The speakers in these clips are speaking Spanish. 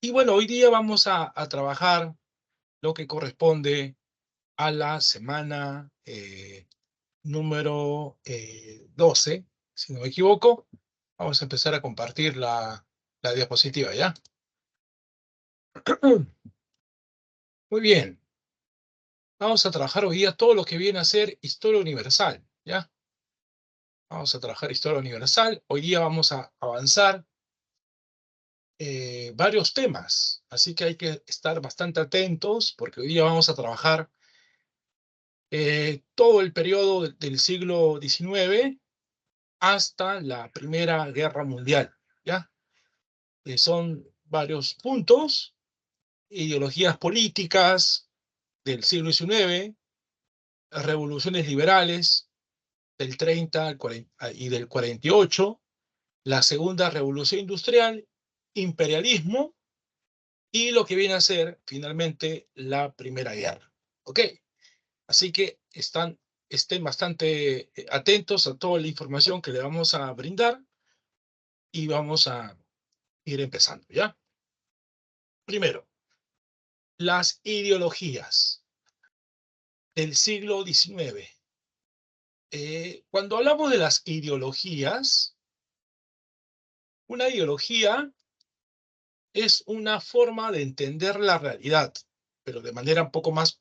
Y bueno, hoy día vamos a trabajar lo que corresponde a la semana número 12, si no me equivoco. Vamos a empezar a compartir la diapositiva, ¿ya? Muy bien. Vamos a trabajar hoy día todo lo que viene a ser historia universal, ¿ya? Vamos a trabajar historia universal. Hoy día vamos a avanzar varios temas, así que hay que estar bastante atentos porque hoy día vamos a trabajar todo el periodo del siglo XIX hasta la Primera Guerra Mundial, ¿ya? Son varios puntos, ideologías políticas del siglo XIX, revoluciones liberales del 30 al 40 y del 48, la Segunda Revolución Industrial, imperialismo y lo que viene a ser finalmente la Primera Guerra. ¿Ok? Así que estén bastante atentos a toda la información que le vamos a brindar y vamos a ir empezando, ¿ya? Primero, las ideologías del siglo XIX. Cuando hablamos de las ideologías, una ideología es una forma de entender la realidad, pero de manera un poco más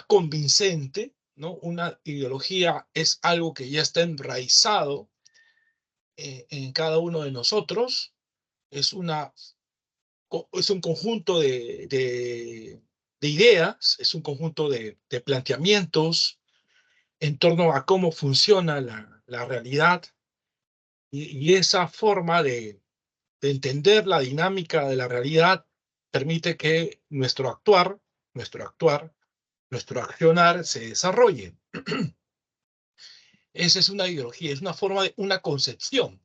convincente, ¿no? Una ideología es algo que ya está enraizado en cada uno de nosotros, es, una, es un conjunto de ideas, es un conjunto de planteamientos en torno a cómo funciona la realidad y esa forma de entender la dinámica de la realidad permite que nuestro actuar, nuestro accionar se desarrolle. Esa es una ideología, es una forma de es una concepción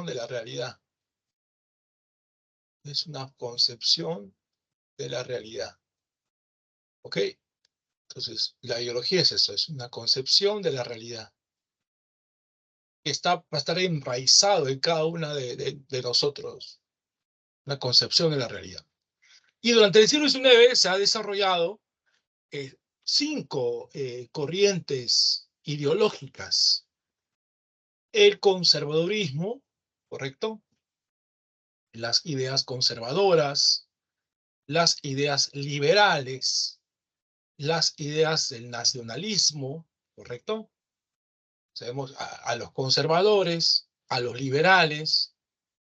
de la realidad, es una concepción de la realidad. ¿Ok? Entonces, la ideología es eso, es una concepción de la realidad que va a estar enraizado en cada una de nosotros, una concepción de la realidad. Y durante el siglo XIX se ha desarrollado eh, cinco corrientes ideológicas. El conservadurismo, ¿correcto? Las ideas conservadoras, las ideas liberales, las ideas del nacionalismo, ¿correcto? Sabemos a los conservadores, a los liberales,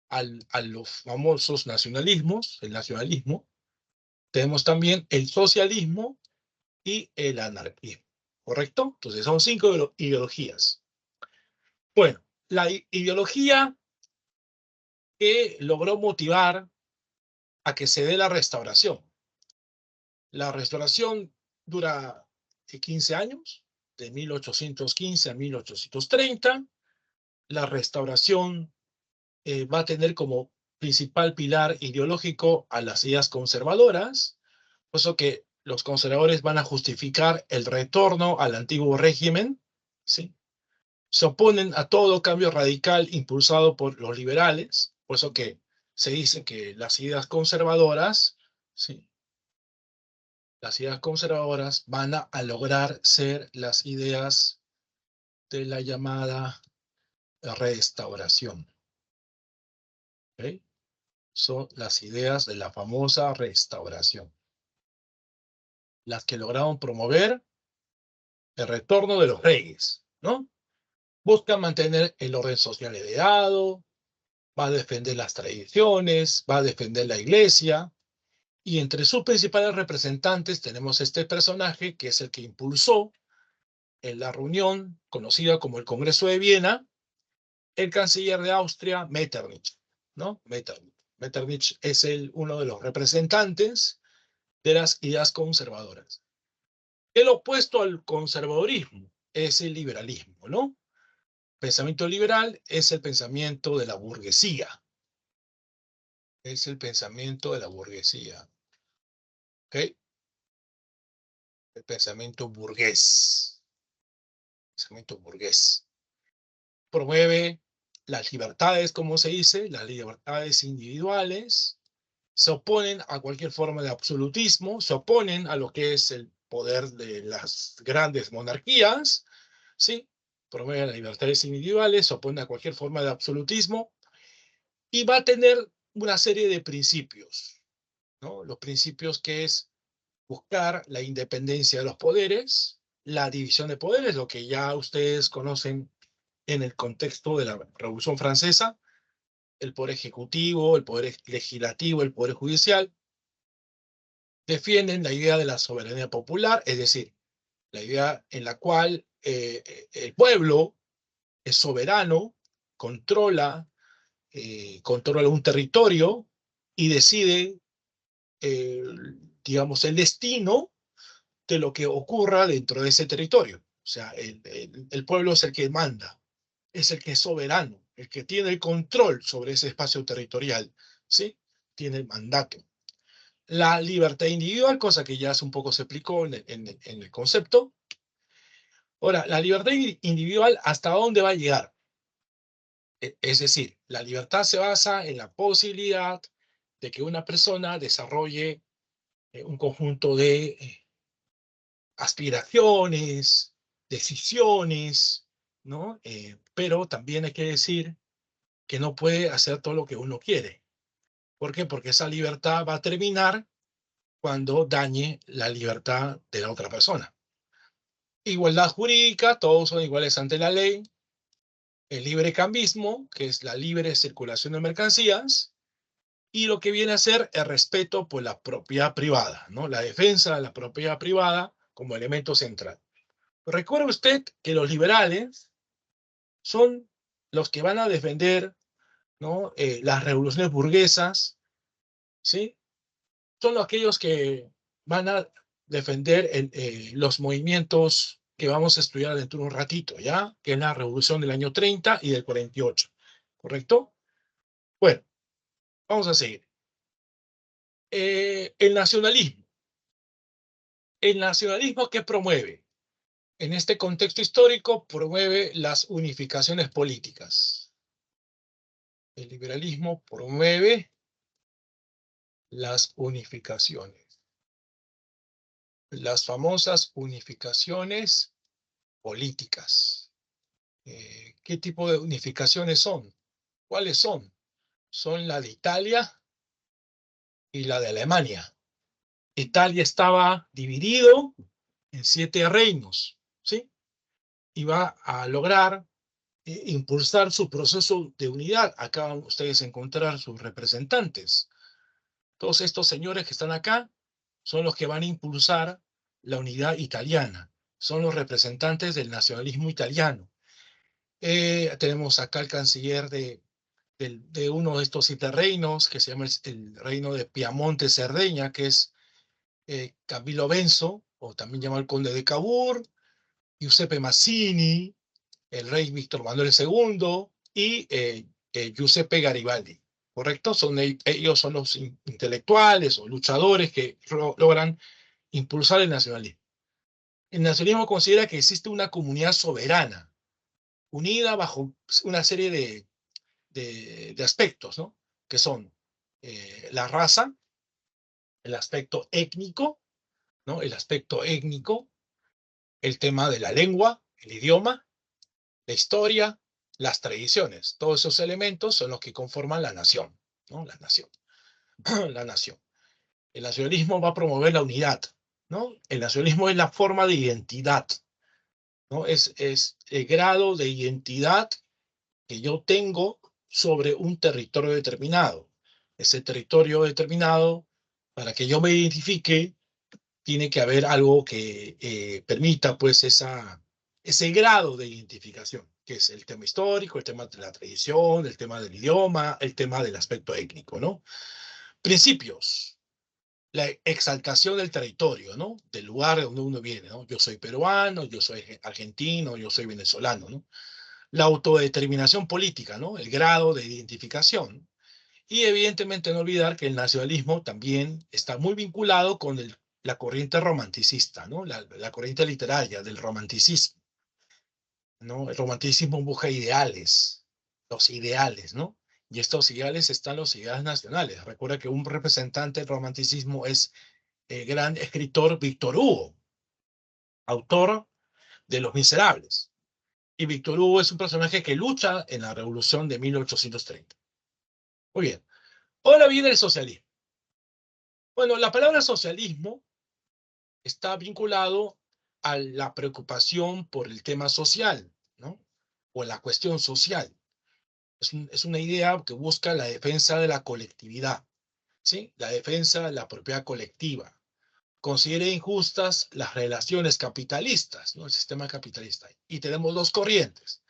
a los famosos nacionalismos, el nacionalismo. Tenemos también el socialismo y el anarquismo, ¿correcto? Entonces son cinco ideologías. Bueno, la ideología que logró motivar a que se dé la restauración. La restauración dura 15 años, de 1815 a 1830. La restauración va a tener como principal pilar ideológico a las ideas conservadoras, por eso que los conservadores van a justificar el retorno al antiguo régimen, ¿sí? Se oponen a todo cambio radical impulsado por los liberales, por eso que se dice que las ideas conservadoras, ¿sí? Las ideas conservadoras van a lograr ser las ideas de la llamada restauración. ¿Ok? Son las ideas de la famosa restauración, las que lograron promover el retorno de los reyes, ¿no? Buscan mantener el orden social heredado, va a defender las tradiciones, va a defender la iglesia, y entre sus principales representantes tenemos este personaje que es el que impulsó en la reunión conocida como el Congreso de Viena, el canciller de Austria, Metternich, ¿no? Metternich. Metternich es uno de los representantes de las ideas conservadoras. El opuesto al conservadorismo es el liberalismo, ¿no? Pensamiento liberal es el pensamiento de la burguesía. Es el pensamiento de la burguesía. ¿Ok? El pensamiento burgués. Pensamiento burgués. promueve las libertades, como se dice, las libertades individuales, se oponen a cualquier forma de absolutismo, se oponen a lo que es el poder de las grandes monarquías, ¿sí? Promueve las libertades individuales, se opone a cualquier forma de absolutismo y va a tener una serie de principios, ¿no? Los principios que es buscar la independencia de los poderes, la división de poderes, lo que ya ustedes conocen en el contexto de la Revolución Francesa, el poder ejecutivo, el poder legislativo, el poder judicial, defienden la idea de la soberanía popular, es decir, la idea en la cual el pueblo es soberano, controla, controla un territorio y decide, eh, digamos, el destino de lo que ocurra dentro de ese territorio. O sea, el pueblo es el que manda, es el que es soberano, el que tiene el control sobre ese espacio territorial, ¿sí? Tiene el mandato. La libertad individual, cosa que ya hace un poco se explicó en el concepto. Ahora, la libertad individual, ¿hasta dónde va a llegar? Es decir, la libertad se basa en la posibilidad de que una persona desarrolle un conjunto de aspiraciones, decisiones, ¿no? Pero también hay que decir que no puede hacer todo lo que uno quiere. ¿Por qué? Porque esa libertad va a terminar cuando dañe la libertad de la otra persona. Igualdad jurídica, todos son iguales ante la ley. El libre cambismo, que es la libre circulación de mercancías, y lo que viene a ser el respeto por la propiedad privada, ¿no? La defensa de la propiedad privada como elemento central. Recuerde usted que los liberales son los que van a defender, ¿no? Las revoluciones burguesas, ¿sí? Son aquellos que van a defender los movimientos que vamos a estudiar dentro de un ratito, ¿ya? Que es la revolución del año 30 y del 48, ¿correcto? Bueno, vamos a seguir. El nacionalismo. El nacionalismo, ¿qué promueve? En este contexto histórico promueve las unificaciones políticas. El liberalismo promueve las unificaciones, las famosas unificaciones políticas. ¿Qué tipo de unificaciones son? ¿Cuáles son? Son la de Italia y la de Alemania. Italia estaba dividido en 7 reinos, ¿sí? Y va a lograr impulsar su proceso de unidad. Acá van ustedes a encontrar sus representantes. Todos estos señores que están acá son los que van a impulsar la unidad italiana. Son los representantes del nacionalismo italiano. Tenemos acá el canciller de uno de estos 7 reinos, que se llama el reino de Piamonte-Cerdeña, que es Camillo Benso, o también llamado el conde de Cavour, Giuseppe Mazzini, el rey Víctor Manuel II y Giuseppe Garibaldi, ¿correcto? Ellos son los intelectuales o luchadores que logran impulsar el nacionalismo. El nacionalismo considera que existe una comunidad soberana, unida bajo una serie de aspectos, ¿no? Que son la raza, el aspecto étnico, ¿no? El aspecto étnico, el tema de la lengua, el idioma, la historia, las tradiciones. Todos esos elementos son los que conforman la nación, ¿no? La nación. La nación. El nacionalismo va a promover la unidad, ¿no? El nacionalismo es la forma de identidad, ¿no? Es el grado de identidad que yo tengo sobre un territorio determinado. Ese territorio determinado, para que yo me identifique, tiene que haber algo que permita pues ese grado de identificación, que es el tema histórico, el tema de la tradición, el tema del idioma, el tema del aspecto étnico, ¿no? Principios. La exaltación del territorio, ¿no? Del lugar de donde uno viene, ¿no? Yo soy peruano, yo soy argentino, yo soy venezolano, ¿no? La autodeterminación política, ¿no? El grado de identificación. Y evidentemente no olvidar que el nacionalismo también está muy vinculado con la corriente romanticista, ¿no? La corriente literaria del romanticismo. ¿no? El romanticismo busca ideales, los ideales, ¿no? Y estos ideales están los ideales nacionales. Recuerda que un representante del romanticismo es el gran escritor Víctor Hugo, autor de Los Miserables. Y Víctor Hugo es un personaje que lucha en la Revolución de 1830. Muy bien. Ahora viene el socialismo. Bueno, la palabra socialismo está vinculado a la preocupación por el tema social, ¿no? O la cuestión social. Es una idea que busca la defensa de la colectividad, ¿sí? La defensa de la propiedad colectiva. Considera injustas las relaciones capitalistas, ¿no? El sistema capitalista. Y tenemos dos corrientes,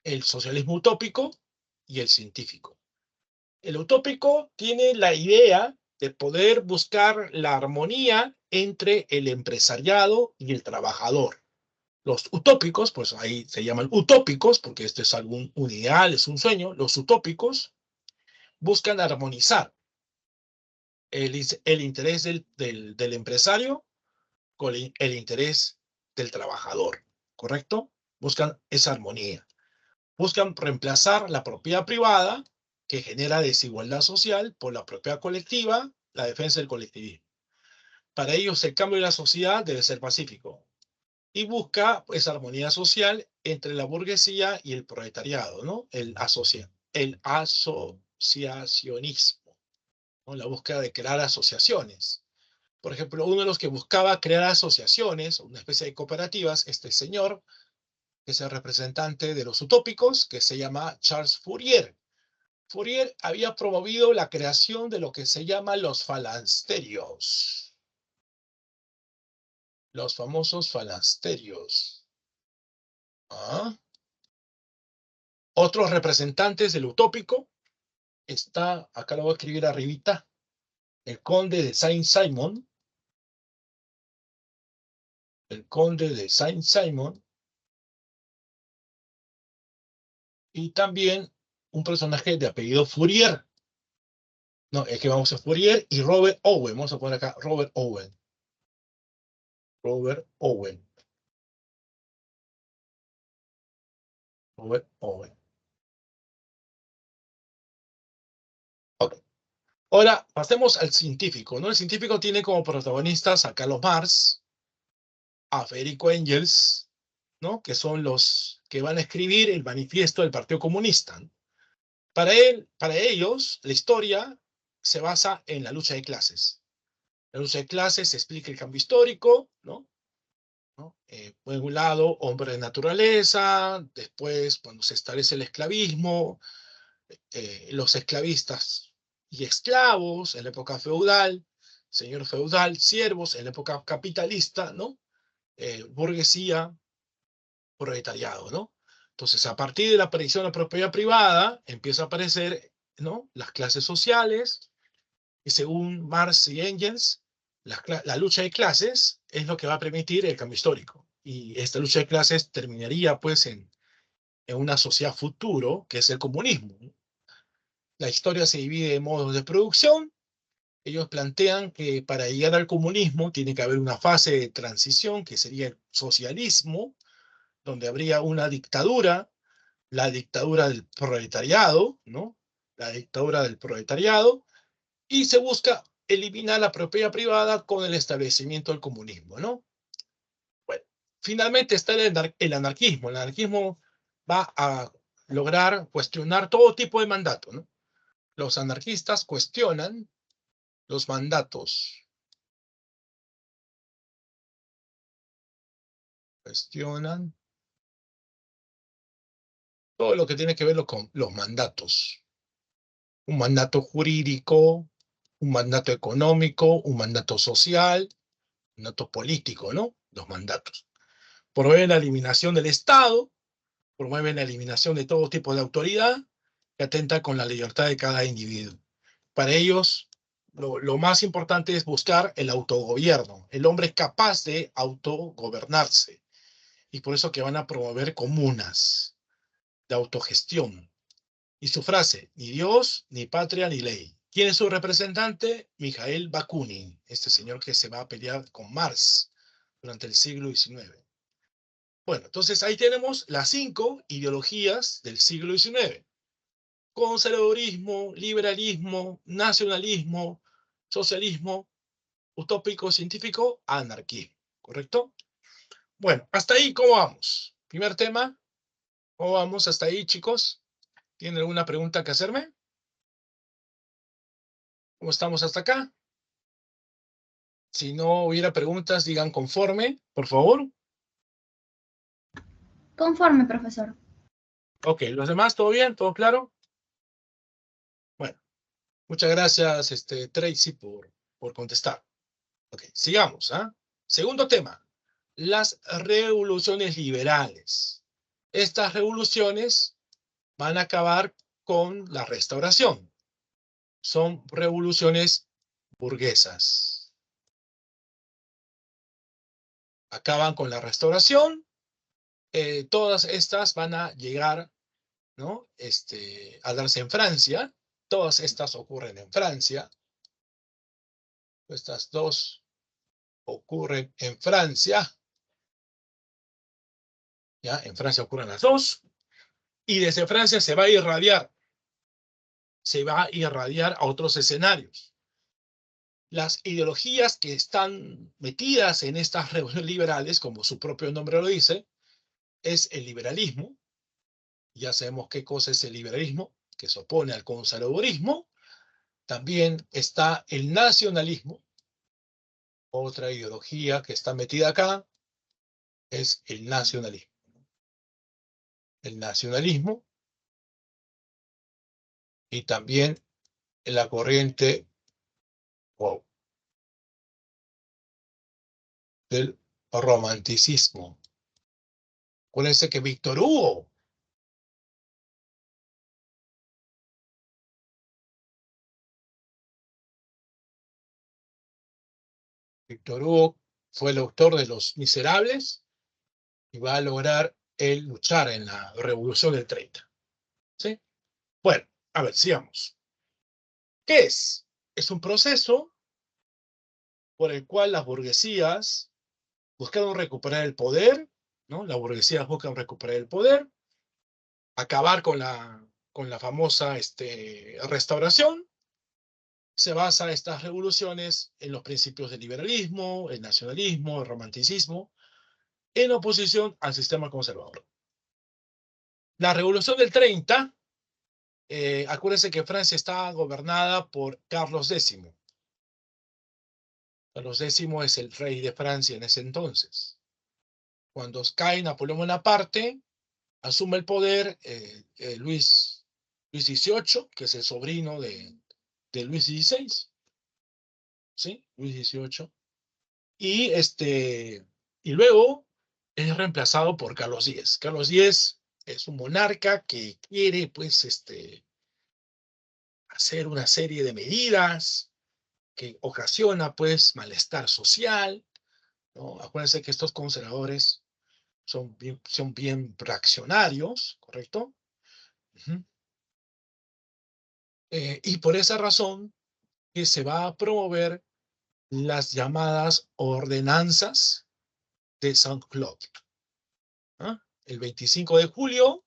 el socialismo utópico y el científico. El utópico tiene la idea de poder buscar la armonía entre el empresariado y el trabajador. Los utópicos, pues ahí se llaman utópicos, porque esto es un ideal, es un sueño. Los utópicos buscan armonizar el interés del empresario con el interés del trabajador, ¿correcto? Buscan esa armonía. Buscan reemplazar la propiedad privada, que genera desigualdad social, por la propiedad colectiva, la defensa del colectivismo. Para ellos, el cambio de la sociedad debe ser pacífico y busca esa armonía social entre la burguesía y el proletariado, ¿no? El asociacionismo, ¿no? La búsqueda de crear asociaciones. Por ejemplo, uno de los que buscaba crear asociaciones, una especie de cooperativas, este señor, que es el representante de los utópicos, que se llama Charles Fourier. Fourier había promovido la creación de lo que se llama los falansterios, los famosos falansterios. ¿Ah? Otros representantes del utópico está, acá lo voy a escribir arribita, el conde de Saint-Simon, el conde de Saint-Simon, y también un personaje de apellido Fourier. No, es que vamos a Fourier y Robert Owen. Vamos a poner acá Robert Owen. Robert Owen. Robert Owen. Ok. Ahora, pasemos al científico, ¿no? El científico tiene como protagonistas a Carlos Marx, a Federico Engels, ¿no? Que son los que van a escribir el manifiesto del Partido Comunista. Para ellos, la historia se basa en la lucha de clases. La lucha de clases explica el cambio histórico, ¿no? Por un lado, hombre de naturaleza, después, cuando se establece el esclavismo, los esclavistas y esclavos en la época feudal, señor feudal, siervos en la época capitalista, ¿no? Burguesía, proletariado, ¿no? Entonces, a partir de la aparición de la propiedad privada, empieza a aparecer, ¿no? Las clases sociales, y según Marx y Engels, la lucha de clases es lo que va a permitir el cambio histórico. Y esta lucha de clases terminaría, pues, en una sociedad futuro, que es el comunismo. La historia se divide en modos de producción. Ellos plantean que para llegar al comunismo tiene que haber una fase de transición, que sería el socialismo, donde habría una dictadura, la dictadura del proletariado, ¿no? La dictadura del proletariado, y se busca eliminar la propiedad privada con el establecimiento del comunismo, ¿no? Bueno, finalmente está el anarquismo. El anarquismo va a lograr cuestionar todo tipo de mandato, ¿no? Los anarquistas cuestionan los mandatos, cuestionan todo lo que tiene que ver con los mandatos. Un mandato jurídico, un mandato económico, un mandato social, un mandato político, ¿no? Los mandatos. Promueven la eliminación del Estado, promueven la eliminación de todo tipo de autoridad que atenta con la libertad de cada individuo. Para ellos, lo más importante es buscar el autogobierno. El hombre es capaz de autogobernarse. Y por eso que van a promover comunas de autogestión. Y su frase, ni Dios, ni patria, ni ley. ¿Quién es su representante? Mikhail Bakunin, este señor que se va a pelear con Marx durante el siglo XIX. Bueno, entonces ahí tenemos las 5 ideologías del siglo XIX. Conservadurismo, liberalismo, nacionalismo, socialismo, utópico científico, anarquismo. ¿Correcto? Bueno, hasta ahí, ¿cómo vamos? Primer tema, ¿cómo vamos hasta ahí, chicos? ¿Tienen alguna pregunta que hacerme? ¿Cómo estamos hasta acá? Si no hubiera preguntas, digan conforme, por favor. Conforme, profesor. Ok, ¿los demás todo bien? ¿Todo claro? Bueno, muchas gracias, Tracy, por contestar. Ok, sigamos, ¿ah? Segundo tema, las revoluciones liberales. Estas revoluciones van a acabar con la restauración. Son revoluciones burguesas. Acaban con la restauración. Todas estas van a llegar, ¿no? A darse en Francia. Todas estas ocurren en Francia. Estas dos ocurren en Francia. ¿Ya? En Francia ocurren las dos. Y desde Francia se va a irradiar a otros escenarios. Las ideologías que están metidas en estas revoluciones liberales, como su propio nombre lo dice, es el liberalismo. Ya sabemos qué cosa es el liberalismo, que se opone al conservadurismo. También está el nacionalismo. Otra ideología que está metida acá es el nacionalismo. El nacionalismo y también la corriente, wow, del romanticismo. Acuérdense que Víctor Hugo fue el autor de Los Miserables y va a lograr él luchar en la Revolución del 30. ¿Sí? Bueno, a ver, sigamos. ¿Qué es? Es un proceso por el cual las burguesías buscaron recuperar el poder, ¿no? Las burguesías buscan recuperar el poder, acabar con la famosa restauración. Se basa estas revoluciones en los principios del liberalismo, el nacionalismo, el romanticismo, en oposición al sistema conservador. La Revolución del 30, acuérdense que Francia estaba gobernada por Carlos X. Carlos X es el rey de Francia en ese entonces. Cuando cae Napoleón Bonaparte, asume el poder Luis XVIII, que es el sobrino de Luis XVI, ¿sí? Luis XVIII. Y luego es reemplazado por Carlos X. Carlos X es un monarca que quiere, pues, hacer una serie de medidas que ocasiona, pues, malestar social, ¿no? Acuérdense que estos conservadores son bien reaccionarios, ¿correcto? Uh-huh. Y por esa razón que se va a promover las llamadas ordenanzas de Saint-Cloud. ¿Ah? El 25 de julio,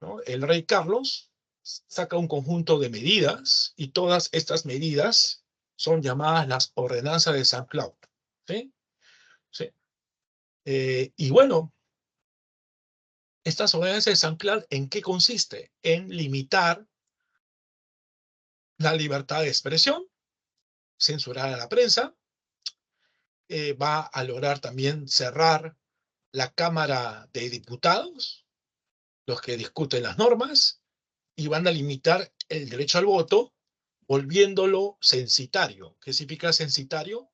¿no? El rey Carlos saca un conjunto de medidas y todas estas medidas son llamadas las ordenanzas de Saint-Cloud. ¿Sí? Sí. Y bueno, estas ordenanzas de Saint-Cloud, ¿en qué consiste? En limitar la libertad de expresión, censurar a la prensa, va a lograr también cerrar la Cámara de Diputados, los que discuten las normas, y van a limitar el derecho al voto, volviéndolo censitario. ¿Qué significa censitario?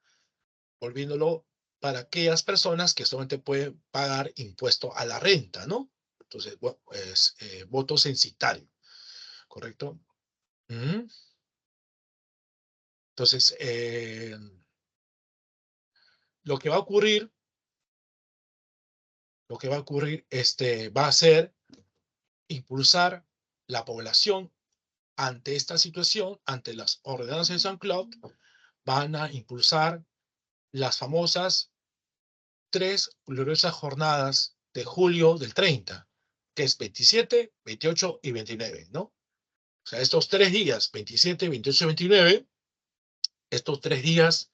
Volviéndolo para aquellas personas que solamente pueden pagar impuesto a la renta, ¿no? Entonces, bueno, es voto censitario, ¿correcto? Entonces, lo que va a ocurrir, va a ser impulsar la población ante esta situación, ante las ordenanzas de Saint-Cloud, van a impulsar las famosas 3 gloriosas jornadas de julio del 30, que es 27, 28 y 29, ¿no? O sea, estos 3 días, 27, 28 y 29, estos 3 días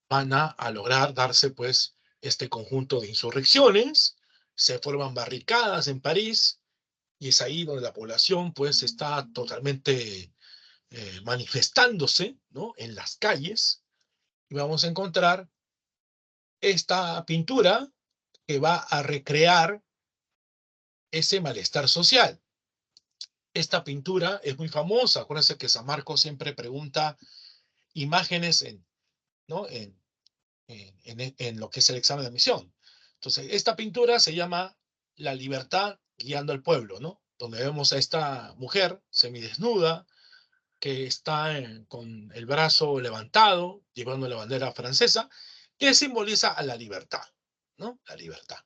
van a lograr darse, pues, este conjunto de insurrecciones, se forman barricadas en París, y es ahí donde la población, pues, está totalmente manifestándose, ¿no? En las calles, y vamos a encontrar esta pintura que va a recrear ese malestar social. Esta pintura es muy famosa. Acuérdense que San Marcos siempre pregunta imágenes ¿no? en lo que es el examen de admisión. Entonces, esta pintura se llama La libertad guiando al pueblo, ¿no? Donde vemos a esta mujer semidesnuda que está con el brazo levantado, llevando la bandera francesa, que simboliza a la libertad, ¿no? La libertad.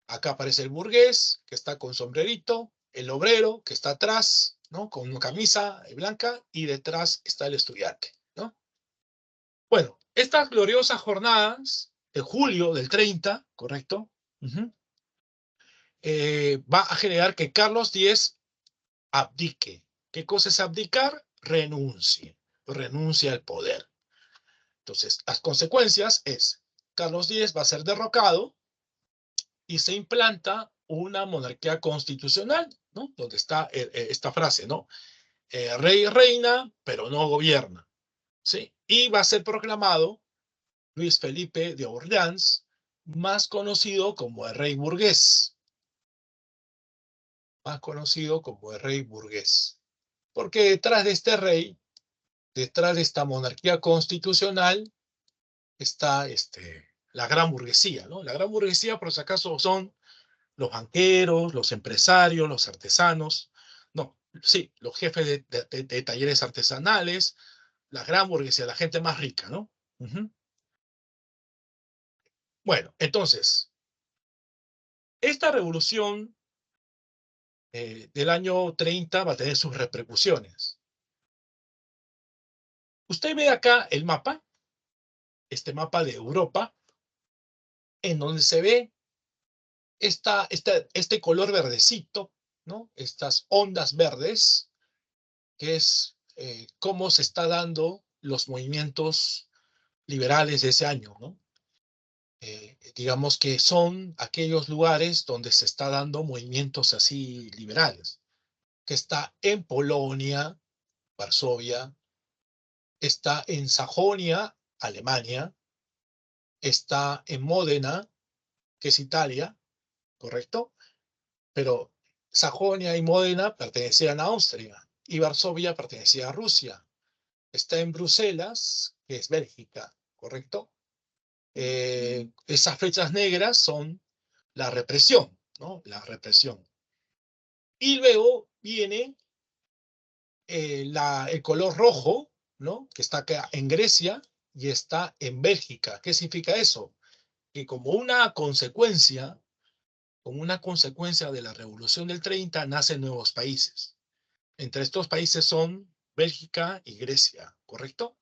Acá aparece el burgués, que está con sombrerito, el obrero, que está atrás, ¿no? Con una camisa blanca, y detrás está el estudiante, ¿no? Bueno, estas gloriosas jornadas de julio del 30, ¿correcto? Va a generar que Carlos X abdique. ¿Qué cosa es abdicar? Renuncia al poder. Entonces, las consecuencias es, Carlos X va a ser derrocado y se implanta una monarquía constitucional, ¿no? Donde está esta frase, ¿no? Rey reina, pero no gobierna, ¿sí? Y va a ser proclamado Luis Felipe de Orleans, más conocido como el rey burgués, más conocido como el rey burgués. Porque detrás de este rey, detrás de esta monarquía constitucional, está la gran burguesía, ¿no? La gran burguesía, por si acaso, son los banqueros, los empresarios, los artesanos, no, sí, los jefes de talleres artesanales, la gran burguesía, la gente más rica, ¿no? Bueno, entonces, esta revolución del año 30 va a tener sus repercusiones. Usted ve acá el mapa, este mapa de Europa, en donde se ve este color verdecito, ¿no? Estas ondas verdes, que es cómo se está dando los movimientos liberales de ese año, ¿no? Digamos que son aquellos lugares donde se está dando movimientos así liberales, que está en Polonia, Varsovia, está en Sajonia, Alemania, está en Módena, que es Italia, ¿correcto? Pero Sajonia y Módena pertenecían a Austria y Varsovia pertenecía a Rusia. Está en Bruselas, que es Bélgica, ¿correcto? Esas flechas negras son la represión, ¿no? La represión. Y luego viene el color rojo, ¿no? Que está acá en Grecia y está en Bélgica. ¿Qué significa eso? Que como una consecuencia de la Revolución del 30, nacen nuevos países. Entre estos países son Bélgica y Grecia, ¿correcto?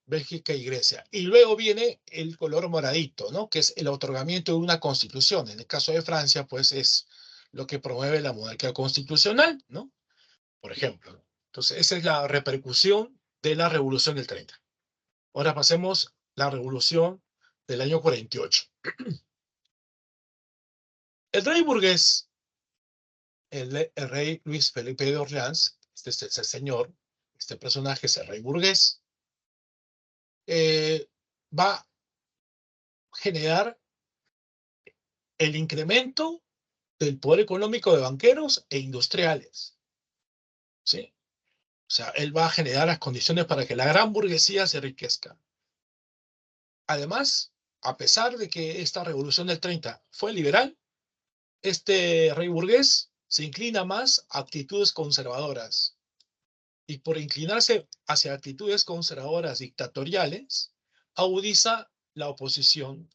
Bélgica y Grecia. Y luego viene el color moradito, ¿no? Que es el otorgamiento de una constitución. En el caso de Francia, pues es lo que promueve la monarquía constitucional, ¿no? Por ejemplo. Entonces, esa es la repercusión de la Revolución del 30. Ahora pasemos a la Revolución del año 48. El rey burgués, el rey Luis Felipe de Orleans, este es el señor, este personaje es el rey burgués, va a generar el incremento del poder económico de banqueros e industriales, ¿sí? O sea, él va a generar las condiciones para que la gran burguesía se enriquezca. Además, a pesar de que esta revolución del 30 fue liberal, este rey burgués se inclina más a actitudes conservadoras. Y por inclinarse hacia actitudes conservadoras dictatoriales, agudiza la oposición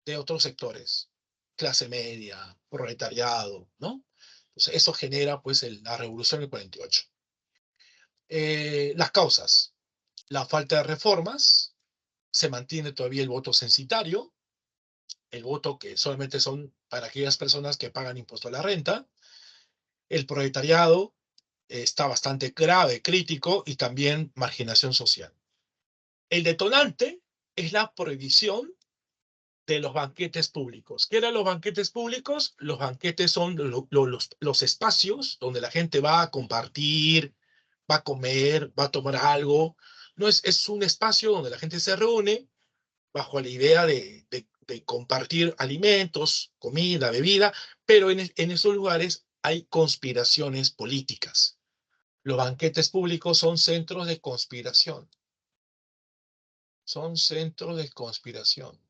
de otros sectores, clase media, proletariado, ¿no? Entonces, eso genera, pues, la revolución del 48. Las causas: la falta de reformas, se mantiene todavía el voto censitario, el voto que solamente son para aquellas personas que pagan impuesto a la renta. El proletariado está bastante grave, crítico, y también marginación social. El detonante es la prohibición de los banquetes públicos. ¿Qué eran los banquetes públicos? Los banquetes son los espacios donde la gente va a compartir, va a comer, va a tomar algo. No es un espacio donde la gente se reúne bajo la idea de compartir alimentos, comida, bebida, pero en esos lugares hay conspiraciones políticas. Los banquetes públicos son centros de conspiración. Son centros de conspiración.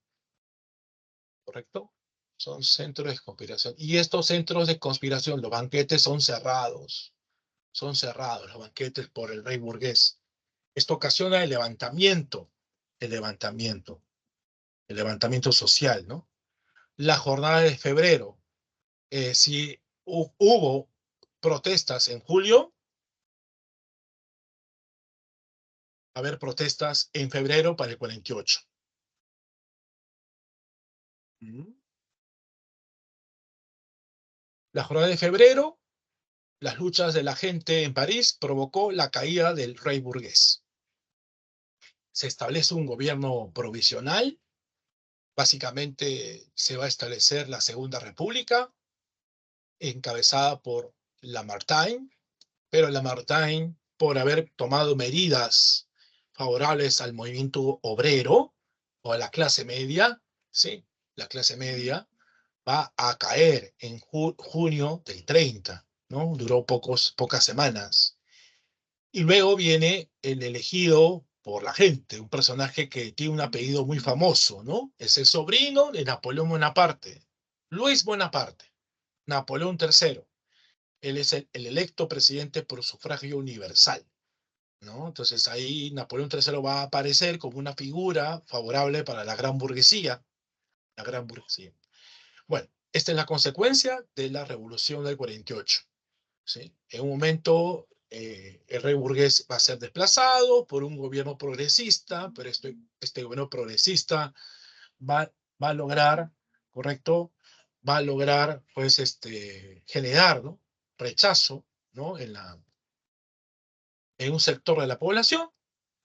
¿Correcto? Son centros de conspiración. Y estos centros de conspiración, los banquetes son cerrados. Son cerrados los banquetes por el rey burgués. Esto ocasiona el levantamiento, el levantamiento social, ¿no? La jornada de febrero. Si hubo protestas en julio, va a haber protestas en febrero para el 48. La jornada de febrero, las luchas de la gente en París provocó la caída del rey burgués. Se establece un gobierno provisional. Básicamente se va a establecer la Segunda República, encabezada por Lamartine, pero Lamartine, por haber tomado medidas favorables al movimiento obrero o a la clase media, ¿sí? La clase media va a caer en junio del 30, ¿no? Duró pocas semanas. Y luego viene el elegido por la gente, un personaje que tiene un apellido muy famoso, ¿no? Es el sobrino de Napoleón Bonaparte, Luis Bonaparte, Napoleón III. Él es el electo presidente por sufragio universal, ¿no? Entonces ahí Napoleón III va a aparecer como una figura favorable para la gran burguesía, la gran burguesía. Bueno, esta es la consecuencia de la revolución del 48. ¿Sí? En un momento el rey burgués va a ser desplazado por un gobierno progresista, pero este gobierno progresista va, va a lograr, ¿correcto? Va a lograr, pues, generar, ¿no? Rechazo, ¿no? En un sector de la población,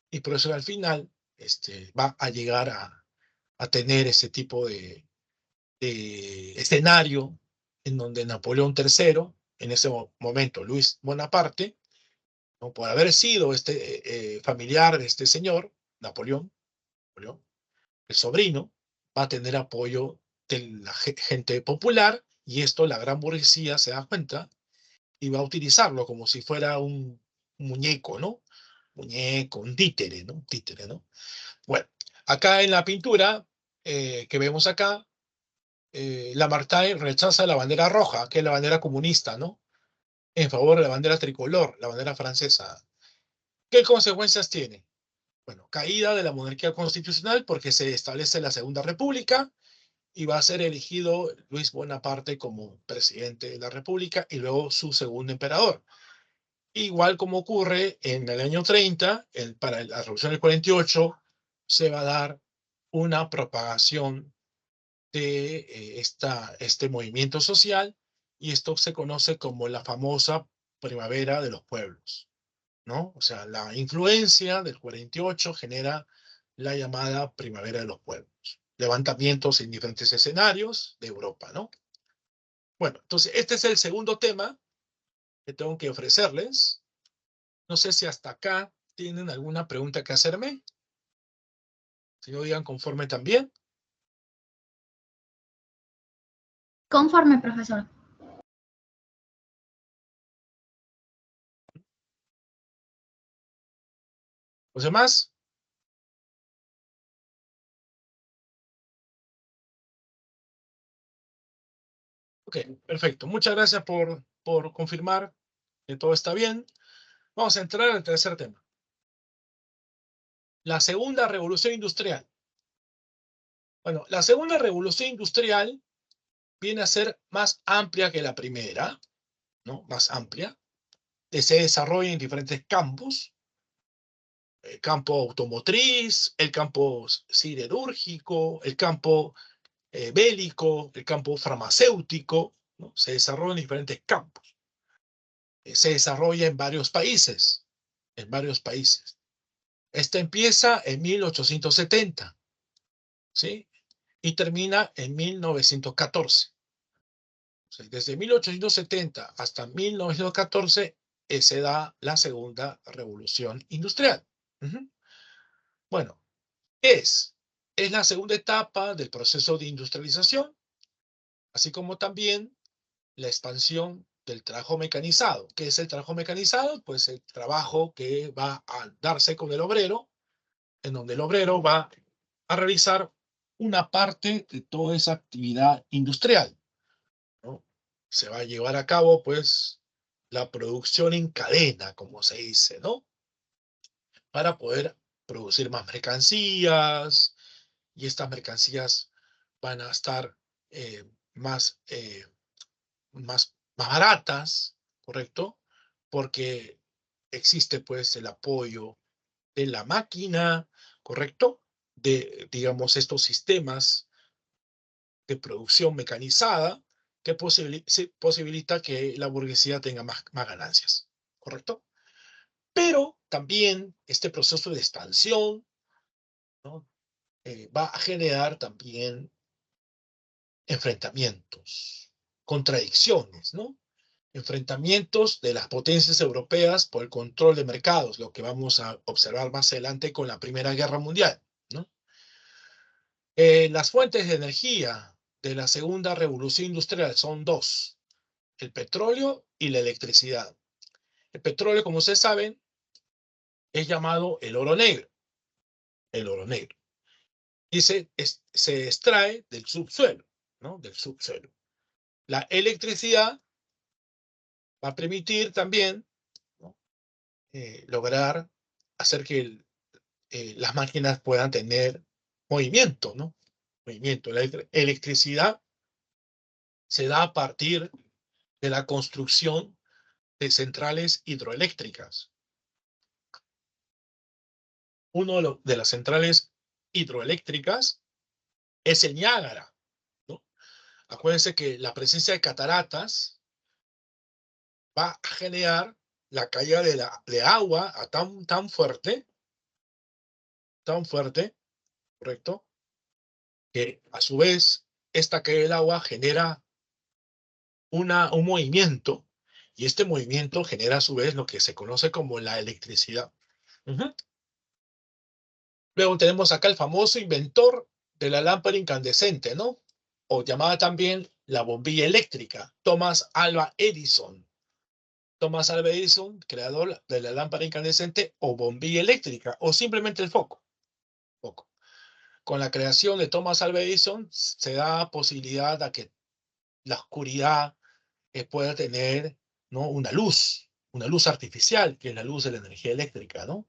y por eso al final va a llegar a tener ese tipo de escenario en donde Napoleón III, en ese momento Luis Bonaparte, ¿no? Por haber sido familiar de este señor, Napoleón, el sobrino, va a tener apoyo de la gente popular, y esto la gran burguesía se da cuenta y va a utilizarlo como si fuera un muñeco, ¿no? Muñeco, un títere, ¿no? Un títere, ¿no? Bueno, acá en la pintura que vemos acá, Lamartine rechaza la bandera roja, que es la bandera comunista, ¿no? En favor de la bandera tricolor, la bandera francesa. ¿Qué consecuencias tiene? Bueno, caída de la monarquía constitucional porque se establece la Segunda República y va a ser elegido Luis Bonaparte como presidente de la República y luego su segundo emperador. Igual como ocurre en el año 30, para la Revolución del 48, se va a dar una propagación de este movimiento social, y esto se conoce como la famosa primavera de los pueblos, ¿no? O sea, la influencia del 48 genera la llamada primavera de los pueblos. Levantamientos en diferentes escenarios de Europa, ¿no? Bueno, entonces este es el segundo tema que tengo que ofrecerles. No sé si hasta acá tienen alguna pregunta que hacerme. Si no, digan conforme también. Conforme, profesor. ¿Los demás? Ok, perfecto. Muchas gracias por confirmar que todo está bien. Vamos a entrar al tercer tema. La segunda revolución industrial. Bueno, la segunda revolución industrial viene a ser más amplia que la primera, ¿no? Más amplia. Se desarrolla en diferentes campos. El campo automotriz, el campo siderúrgico, el campo bélico, el campo farmacéutico, ¿no? Se desarrolla en diferentes campos. Se desarrolla en varios países, en varios países. Esta empieza en 1870, ¿sí? Y termina en 1914. O sea, desde 1870 hasta 1914 se da la segunda revolución industrial. Bueno, es la segunda etapa del proceso de industrialización, así como también la expansión del trabajo mecanizado. ¿Qué es el trabajo mecanizado? Pues el trabajo que va a darse con el obrero, en donde el obrero va a realizar una parte de toda esa actividad industrial, ¿no? Se va a llevar a cabo, pues, la producción en cadena, como se dice, ¿no? Para poder producir más mercancías, y estas mercancías van a estar eh, más, más baratas, ¿correcto? Porque existe pues el apoyo de la máquina, ¿correcto? De, digamos, estos sistemas de producción mecanizada que posibilita que la burguesía tenga más ganancias, ¿correcto? Pero también este proceso de expansión, ¿no? Va a generar también enfrentamientos, contradicciones, ¿no? Enfrentamientos de las potencias europeas por el control de mercados, lo que vamos a observar más adelante con la Primera Guerra Mundial, ¿no? Las fuentes de energía de la segunda revolución industrial son dos: el petróleo y la electricidad. El petróleo, como ustedes saben, es llamado el oro negro, el oro negro, y se extrae del subsuelo, ¿no? Del subsuelo. La electricidad va a permitir también, ¿no? Lograr hacer que las máquinas puedan tener movimiento, ¿no? Movimiento. La electricidad se da a partir de la construcción de centrales hidroeléctricas. Una de las centrales hidroeléctricas es el Niágara, ¿no? Acuérdense que la presencia de cataratas va a generar la caída de agua tan fuerte, ¿correcto? Que a su vez esta caída del agua genera un movimiento, y este movimiento genera a su vez lo que se conoce como la electricidad. Luego tenemos acá el famoso inventor de la lámpara incandescente, ¿no? O llamada también la bombilla eléctrica, Thomas Alva Edison. Thomas Alva Edison, creador de la lámpara incandescente o bombilla eléctrica, o simplemente el foco. Con la creación de Thomas Alva Edison se da posibilidad a que la oscuridad pueda tener, ¿no? Una luz artificial, que es la luz de la energía eléctrica, ¿no?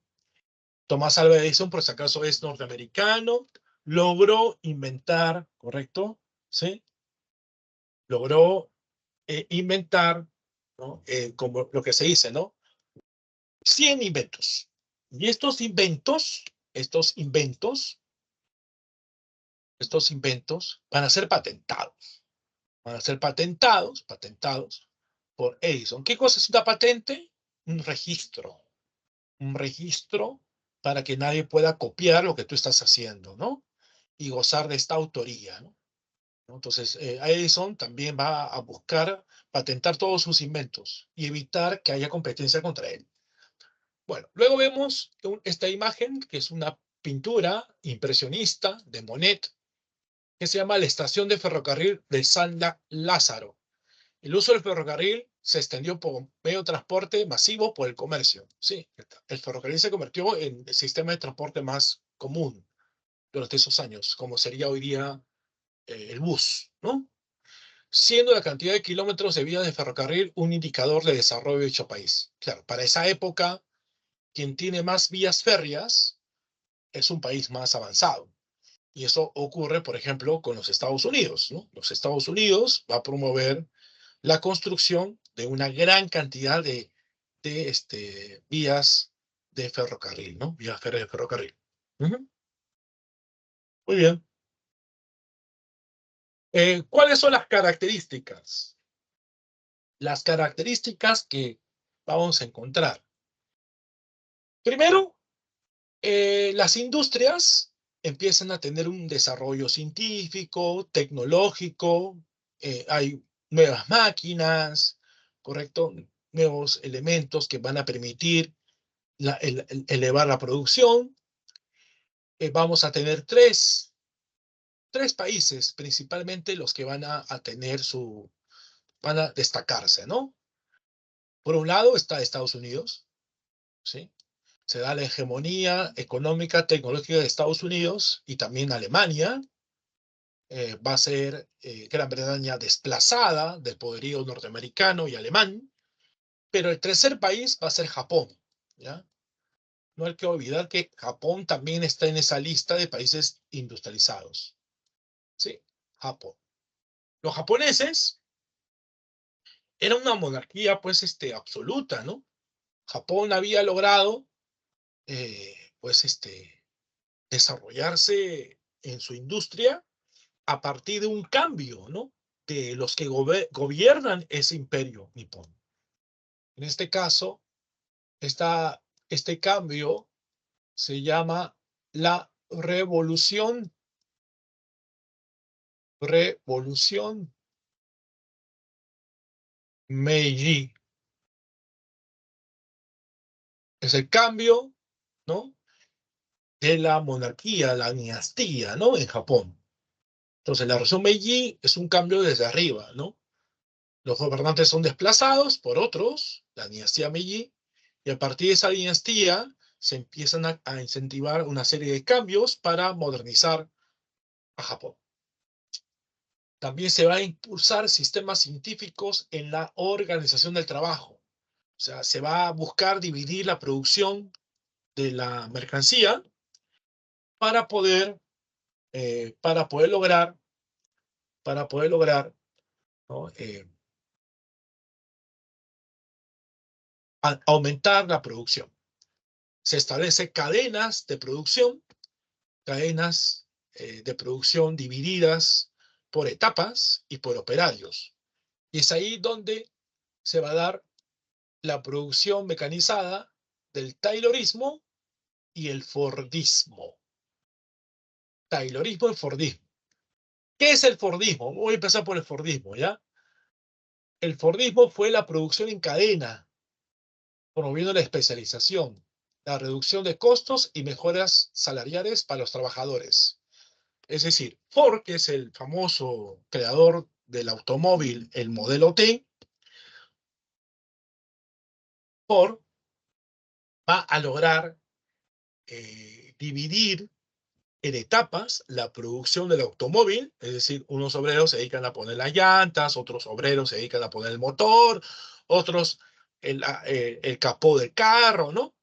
Thomas Alva Edison, por si acaso es norteamericano, logró inventar, ¿correcto? ¿Sí? Logró inventar, ¿no? Como lo que se dice, ¿no? 100 inventos. Y estos inventos van a ser patentados. Van a ser patentados por Edison. ¿Qué cosa es una patente? Un registro para que nadie pueda copiar lo que tú estás haciendo, ¿no? Y gozar de esta autoría, ¿no? Entonces, Edison también va a buscar patentar todos sus inventos y evitar que haya competencia contra él. Bueno, luego vemos esta imagen, que es una pintura impresionista de Monet, que se llama La estación de ferrocarril de San Lázaro. El uso del ferrocarril se extendió por medio de transporte masivo por el comercio. Sí, el ferrocarril se convirtió en el sistema de transporte más común durante esos años, como sería hoy día el bus, ¿no? Siendo la cantidad de kilómetros de vías de ferrocarril un indicador de desarrollo de dicho país. Claro, para esa época, quien tiene más vías férreas es un país más avanzado. Y eso ocurre, por ejemplo, con los Estados Unidos, ¿no? Los Estados Unidos va a promover la construcción de una gran cantidad de vías de ferrocarril, ¿no? Vías férreas de ferrocarril. Muy bien. ¿Cuáles son las características? Las características que vamos a encontrar. Primero, las industrias empiezan a tener un desarrollo científico, tecnológico, hay nuevas máquinas, ¿correcto? Nuevos elementos que van a permitir elevar la producción. Vamos a tener tres países, principalmente los que van a van a destacarse, ¿no? Por un lado está Estados Unidos, ¿sí? Se da la hegemonía económica, tecnológica de Estados Unidos y también Alemania. Va a ser Gran Bretaña desplazada del poderío norteamericano y alemán, pero el tercer país va a ser Japón, ¿ya? No hay que olvidar que Japón también está en esa lista de países industrializados, ¿sí? Japón. Los japoneses eran una monarquía, pues, absoluta, ¿no? Japón había logrado, pues, desarrollarse en su industria a partir de un cambio, ¿no? De los que gobiernan ese imperio nipón. En este caso, este cambio se llama la revolución Meiji. Es el cambio, ¿no? De la monarquía, la dinastía, ¿no? En Japón. Entonces, la revolución Meiji es un cambio desde arriba, ¿no? Los gobernantes son desplazados por otros, la dinastía Meiji, y a partir de esa dinastía se empiezan a incentivar una serie de cambios para modernizar a Japón. También se va a impulsar sistemas científicos en la organización del trabajo. O sea, se va a buscar dividir la producción de la mercancía para poder, para poder lograr, ¿no? Aumentar la producción. Se establecen cadenas de producción divididas por etapas y por operarios. Y es ahí donde se va a dar la producción mecanizada del taylorismo y el fordismo. Taylorismo y fordismo. ¿Qué es el fordismo? Voy a empezar por el fordismo, ¿ya? El fordismo fue la producción en cadena, promoviendo la especialización, la reducción de costos y mejoras salariales para los trabajadores. Es decir, Ford, que es el famoso creador del automóvil, el modelo T, Ford va a lograr dividir en etapas la producción del automóvil, es decir, unos obreros se dedican a poner las llantas, otros obreros se dedican a poner el motor, otros el capó del carro, ¿no?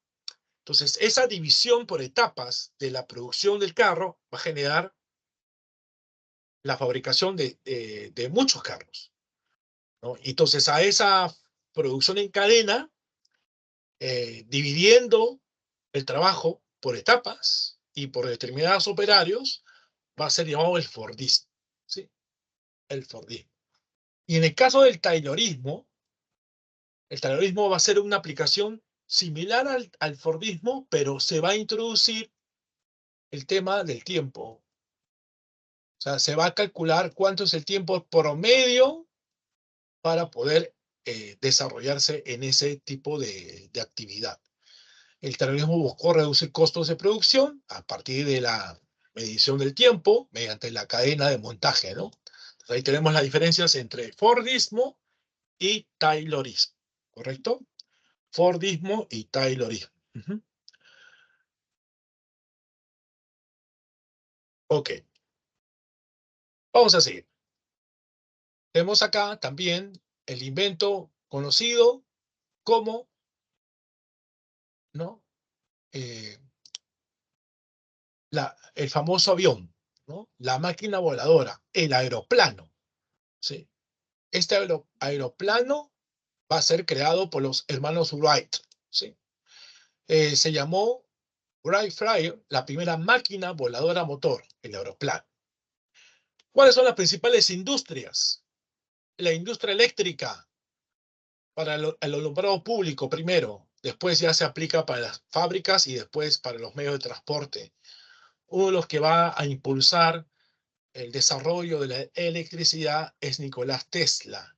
Entonces, esa división por etapas de la producción del carro va a generar la fabricación de muchos carros, ¿no? Entonces, a esa producción en cadena, dividiendo el trabajo por etapas y por determinados operarios, va a ser llamado el Fordismo, ¿sí? El Fordismo. Y en el caso del Taylorismo, el Taylorismo va a ser una aplicación similar al Fordismo, pero se va a introducir el tema del tiempo. O sea, se va a calcular cuánto es el tiempo promedio para poder desarrollarse en ese tipo de actividad. El terrorismo buscó reducir costos de producción a partir de la medición del tiempo mediante la cadena de montaje, ¿no? Entonces, ahí tenemos las diferencias entre Fordismo y Taylorismo, ¿correcto? Fordismo y Taylorismo. Ok, vamos a seguir. Tenemos acá también el invento conocido como, ¿no? El famoso avión, ¿no? La máquina voladora, el aeroplano, ¿sí? Este aeroplano va a ser creado por los hermanos Wright, ¿sí? Se llamó Wright Flyer, la primera máquina voladora a motor, el aeroplano. ¿Cuáles son las principales industrias? La industria eléctrica para el alumbrado público primero, después ya se aplica para las fábricas y después para los medios de transporte. Uno de los que va a impulsar el desarrollo de la electricidad es Nicolás Tesla,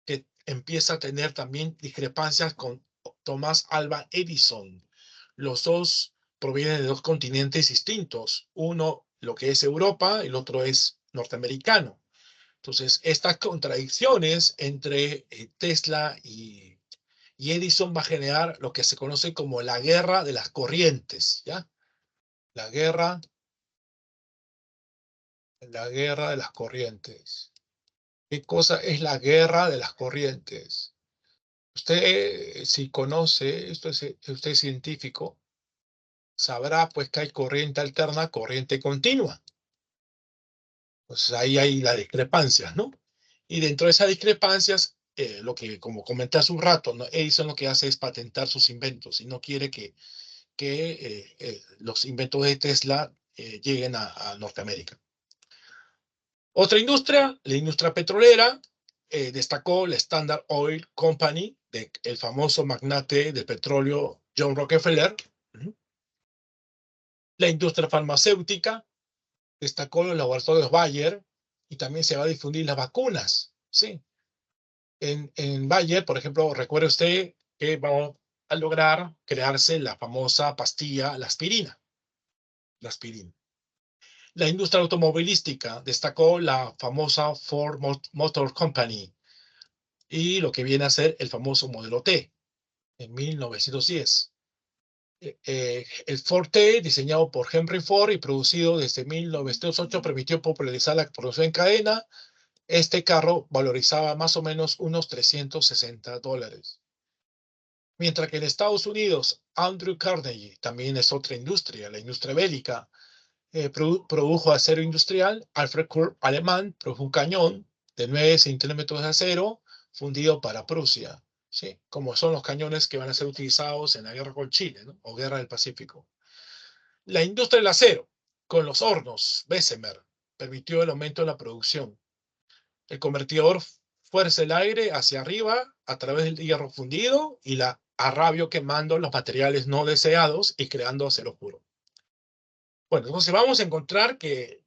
que empieza a tener también discrepancias con Thomas Alva Edison. Los dos provienen de dos continentes distintos. Uno, lo que es Europa, y el otro es norteamericano. Entonces, estas contradicciones entre Tesla y Edison va a generar lo que se conoce como la guerra de las corrientes, ¿ya? La guerra de las corrientes. ¿Qué cosa es la guerra de las corrientes? Usted, si conoce, usted es científico, sabrá pues que hay corriente alterna, corriente continua. Pues ahí hay las discrepancias, ¿no? Y dentro de esas discrepancias, lo que, como comenté hace un rato, ¿no? Edison lo que hace es patentar sus inventos y no quiere que los inventos de Tesla lleguen a Norteamérica. Otra industria, la industria petrolera, destacó la Standard Oil Company, el famoso magnate del petróleo John Rockefeller. La industria farmacéutica, destacó los laboratorios Bayer y también se va a difundir las vacunas. Sí. En Bayer, por ejemplo, recuerde usted que vamos a lograr crearse la famosa pastilla, la aspirina. La aspirina. La industria automovilística destacó la famosa Ford Motor Company y lo que viene a ser el famoso modelo T en 1910. El Ford T, diseñado por Henry Ford y producido desde 1908, permitió popularizar la producción en cadena. Este carro valorizaba más o menos unos $360. Mientras que en Estados Unidos, Andrew Carnegie, también es otra industria, la industria bélica, produjo acero industrial. Alfred Krupp, alemán, produjo un cañón de 9 centímetros de acero fundido para Prusia, ¿sí? Como son los cañones que van a ser utilizados en la guerra con Chile, ¿no? O guerra del Pacífico. La industria del acero, con los hornos Bessemer, permitió el aumento de la producción. El convertidor fuerza el aire hacia arriba a través del hierro fundido y la arrabio quemando los materiales no deseados y creando acero puro. Bueno, entonces vamos a encontrar que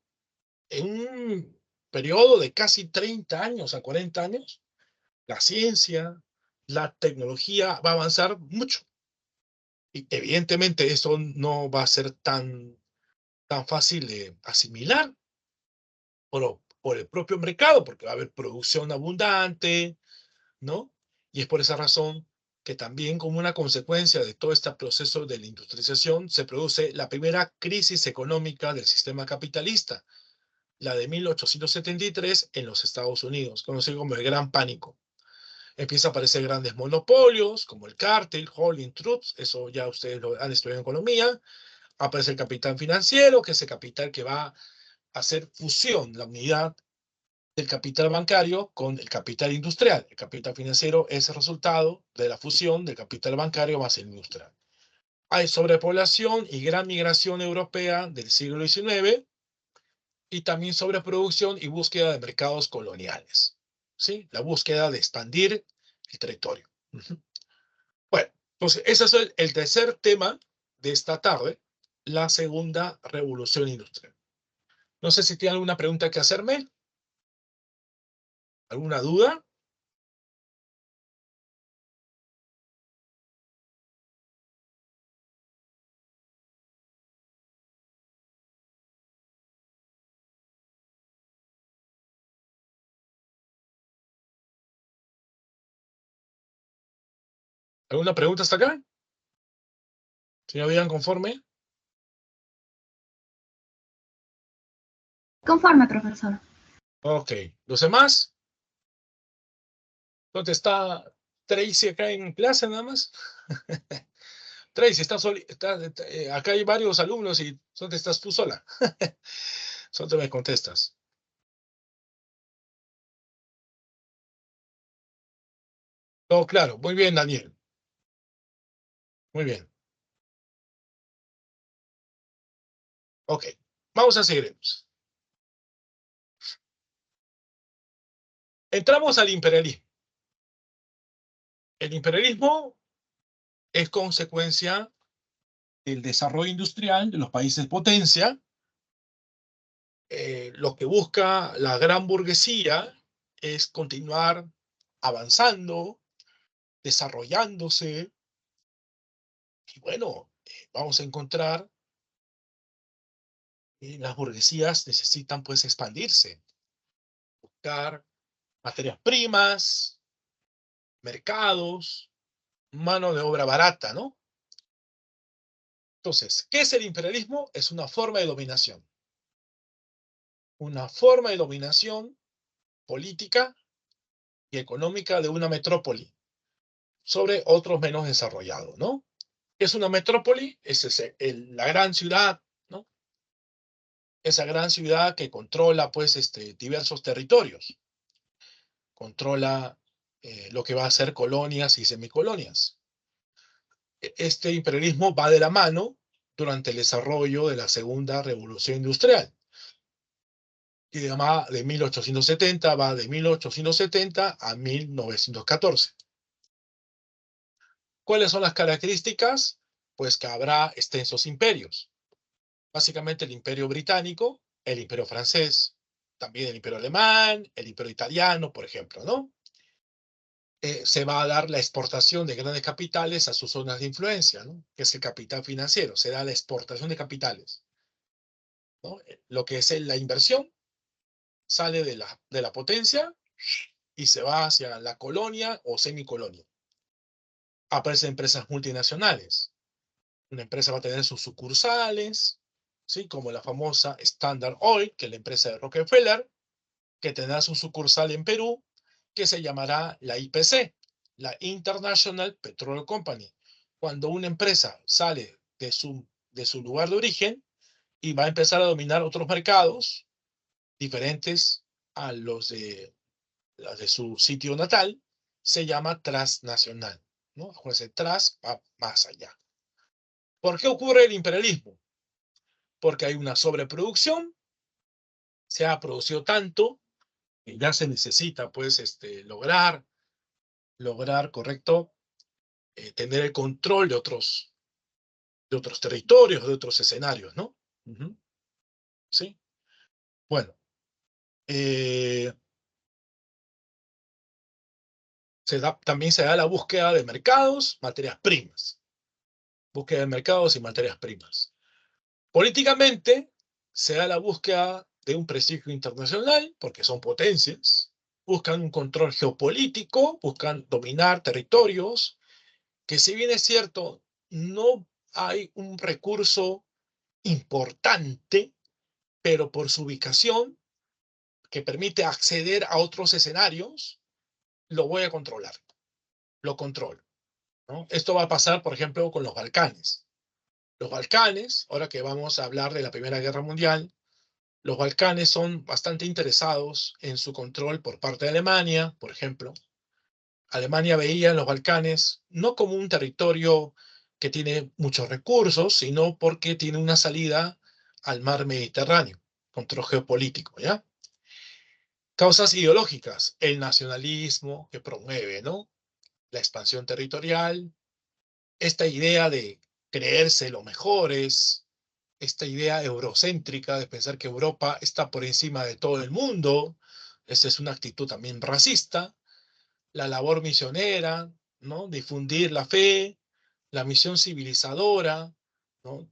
en un periodo de casi 30 años a 40 años, la ciencia, la tecnología va a avanzar mucho. Y evidentemente eso no va a ser tan fácil de asimilar por el propio mercado, porque va a haber producción abundante, ¿no? Y es por esa razón que también como una consecuencia de todo este proceso de la industrialización se produce la primera crisis económica del sistema capitalista, la de 1873 en los Estados Unidos, conocido como el Gran Pánico. Empiezan a aparecer grandes monopolios, como el cártel, Holding Trust, eso ya ustedes lo han estudiado en economía. Aparece el capital financiero, que es el capital que va a hacer fusión, la unidad del capital bancario con el capital industrial. El capital financiero es el resultado de la fusión del capital bancario más el industrial. Hay sobrepoblación y gran migración europea del siglo XIX y también sobreproducción y búsqueda de mercados coloniales. ¿Sí? La búsqueda de expandir el territorio. Bueno, entonces ese es el tercer tema de esta tarde, la segunda revolución industrial. No sé si tiene alguna pregunta que hacerme. ¿Alguna duda? ¿Alguna pregunta hasta acá? ¿Señor Villan, conforme? Conforme, profesor. Ok. ¿Los demás? ¿Dónde está Tracy acá en clase nada más? Tracy, acá hay varios alumnos y ¿dónde estás tú sola? Solo me contestas. Oh, claro. Muy bien, Daniel. Muy bien. Ok. Vamos a seguir. Entramos al imperialismo. El imperialismo es consecuencia del desarrollo industrial de los países potencia. Lo que busca la gran burguesía es continuar avanzando, desarrollándose, y bueno, vamos a encontrar que las burguesías necesitan pues expandirse, buscar materias primas, mercados, mano de obra barata, ¿no? Entonces, ¿qué es el imperialismo? Es una forma de dominación. Una forma de dominación política y económica de una metrópoli sobre otros menos desarrollados, ¿no? ¿Qué es una metrópoli? Es la gran ciudad, ¿no? Esa gran ciudad que controla, pues, diversos territorios. Controla lo que va a ser colonias y semicolonias. Este imperialismo va de la mano durante el desarrollo de la segunda revolución industrial. Y de 1870, va de 1870 a 1914. ¿Cuáles son las características? Pues que habrá extensos imperios. Básicamente el imperio británico, el imperio francés, también el imperio alemán, el imperio italiano, por ejemplo, ¿no? Se va a dar la exportación de grandes capitales a sus zonas de influencia, ¿no? Que es el capital financiero, se da la exportación de capitales, ¿no? Lo que es la inversión sale de la potencia y se va hacia la colonia o semicolonia. Aparecen empresas multinacionales. Una empresa va a tener sus sucursales, ¿sí? Como la famosa Standard Oil, que es la empresa de Rockefeller, que tendrá su sucursal en Perú, que se llamará la IPC, la International Petroleum Company. Cuando una empresa sale de su lugar de origen y va a empezar a dominar otros mercados diferentes a los de su sitio natal, se llama transnacional, ¿no? Acuérdense, tras va más allá. ¿Por qué ocurre el imperialismo? Porque hay una sobreproducción, se ha producido tanto que ya se necesita, pues, lograr, correcto, tener el control de otros territorios, de otros escenarios, ¿no? Uh-huh. ¿Sí? Bueno, eh, también se da la búsqueda de mercados, materias primas. Búsqueda de mercados y materias primas. Políticamente, se da la búsqueda de un prestigio internacional, porque son potencias, buscan un control geopolítico, buscan dominar territorios, que si bien es cierto, no hay un recurso importante, pero por su ubicación, que permite acceder a otros escenarios, lo voy a controlar, lo controlo, ¿no? Esto va a pasar, por ejemplo, con los Balcanes. Los Balcanes, ahora que vamos a hablar de la Primera Guerra Mundial, los Balcanes son bastante interesados en su control por parte de Alemania, por ejemplo. Alemania veía en los Balcanes no como un territorio que tiene muchos recursos, sino porque tiene una salida al mar Mediterráneo, control geopolítico, ¿ya? Causas ideológicas, el nacionalismo que promueve, ¿no? La expansión territorial, esta idea de creerse los mejores, esta idea eurocéntrica de pensar que Europa está por encima de todo el mundo. Esa es una actitud también racista. La labor misionera, ¿no? Difundir la fe, la misión civilizadora, ¿no?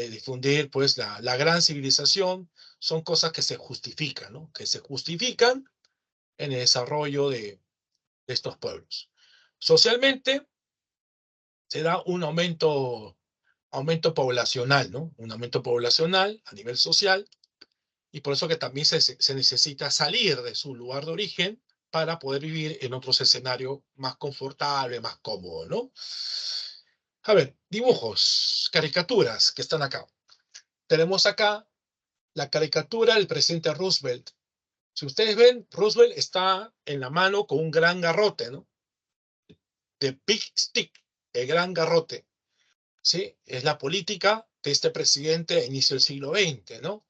Difundir pues la gran civilización, son cosas que se justifican, ¿no? Que se justifican en el desarrollo de estos pueblos. Socialmente se da un aumento poblacional, ¿no? Un aumento poblacional a nivel social, y por eso que también se necesita salir de su lugar de origen para poder vivir en otros escenarios más confortables, más cómodos, ¿no? A ver, dibujos, caricaturas que están acá. Tenemos acá la caricatura del presidente Roosevelt. Si ustedes ven, Roosevelt está en la mano con un gran garrote, ¿no? The Big Stick, el gran garrote. ¿Sí? Es la política de este presidente a inicio del siglo XX, ¿no?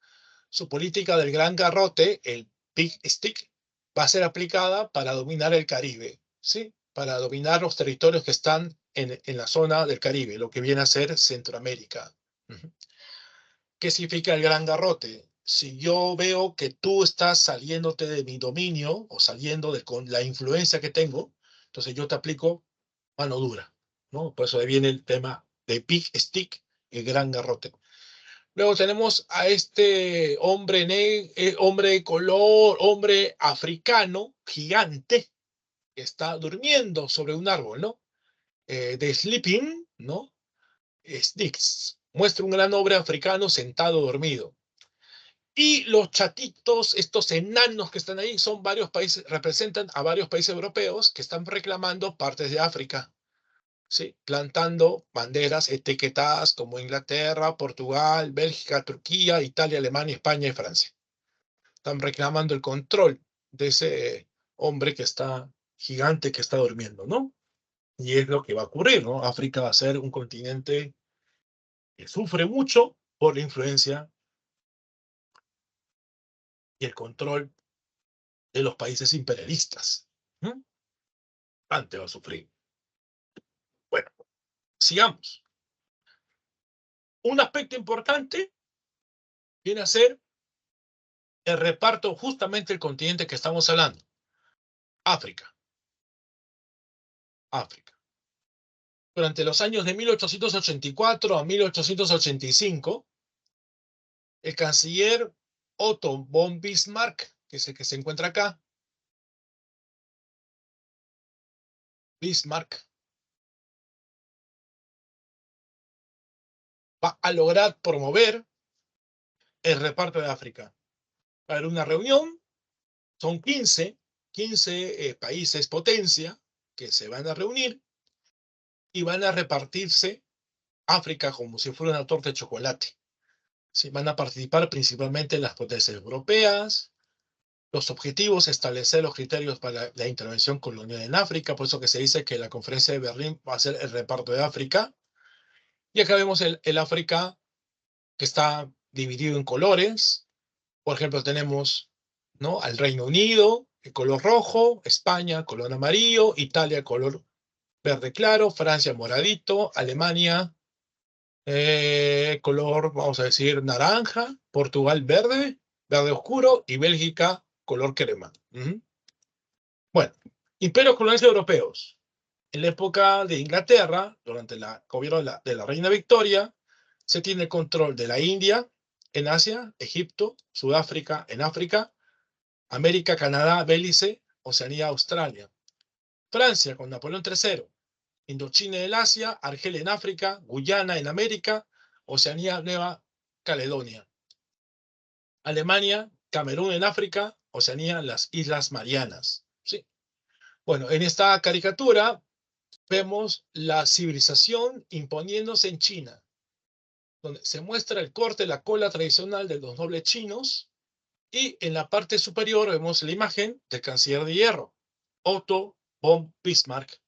Su política del gran garrote, el Big Stick, va a ser aplicada para dominar el Caribe, ¿sí? Para dominar los territorios que están en la zona del Caribe, lo que viene a ser Centroamérica. ¿Qué significa el gran garrote? Si yo veo que tú estás saliéndote de mi dominio o saliendo con la influencia que tengo, entonces yo te aplico mano dura, ¿no? Por eso ahí viene el tema de Big Stick, el gran garrote. Luego tenemos a este hombre de color, hombre africano, gigante, que está durmiendo sobre un árbol, ¿no? De Sleeping, ¿no? Sticks. Muestra un gran hombre africano sentado dormido. Y los chatitos, estos enanos que están ahí, son varios países, representan a varios países europeos que están reclamando partes de África, ¿sí? Plantando banderas etiquetadas como Inglaterra, Portugal, Bélgica, Turquía, Italia, Alemania, España y Francia. Están reclamando el control de ese hombre que está gigante, que está durmiendo, ¿no? Y es lo que va a ocurrir, ¿no? África va a ser un continente que sufre mucho por la influencia y el control de los países imperialistas. Antes va a sufrir. Bueno, sigamos. Un aspecto importante viene a ser el reparto justamente del continente que estamos hablando. África. África. Durante los años de 1884 a 1885, el canciller Otto von Bismarck, que es el que se encuentra acá, Bismarck, va a lograr promover el reparto de África. Va a haber una reunión, son 15 países potencia que se van a reunir y van a repartirse África como si fuera una torta de chocolate. ¿Sí? Van a participar principalmente las potencias europeas. Los objetivos, establecer los criterios para la intervención colonial en África, por eso que se dice que la conferencia de Berlín va a ser el reparto de África. Y acá vemos el África que está dividido en colores. Por ejemplo, tenemos, ¿no?, al Reino Unido, el color rojo, España, color amarillo, Italia, color verde claro, Francia, moradito, Alemania, color, vamos a decir, naranja, Portugal, verde, verde oscuro, y Bélgica, color crema. Bueno, imperios coloniales europeos. En la época de Inglaterra, durante el gobierno de la reina Victoria, se tiene control de la India en Asia, Egipto, Sudáfrica en África, América, Canadá, Belice, Oceanía, Australia. Francia con Napoleón III, Indochina en el Asia, Argelia en África, Guyana en América, Oceanía, Nueva Caledonia. Alemania, Camerún en África, Oceanía, las Islas Marianas. Sí. Bueno, en esta caricatura vemos la civilización imponiéndose en China, donde se muestra el corte de la cola tradicional de los nobles chinos, y en la parte superior vemos la imagen del canciller de hierro, Otto von Bismarck,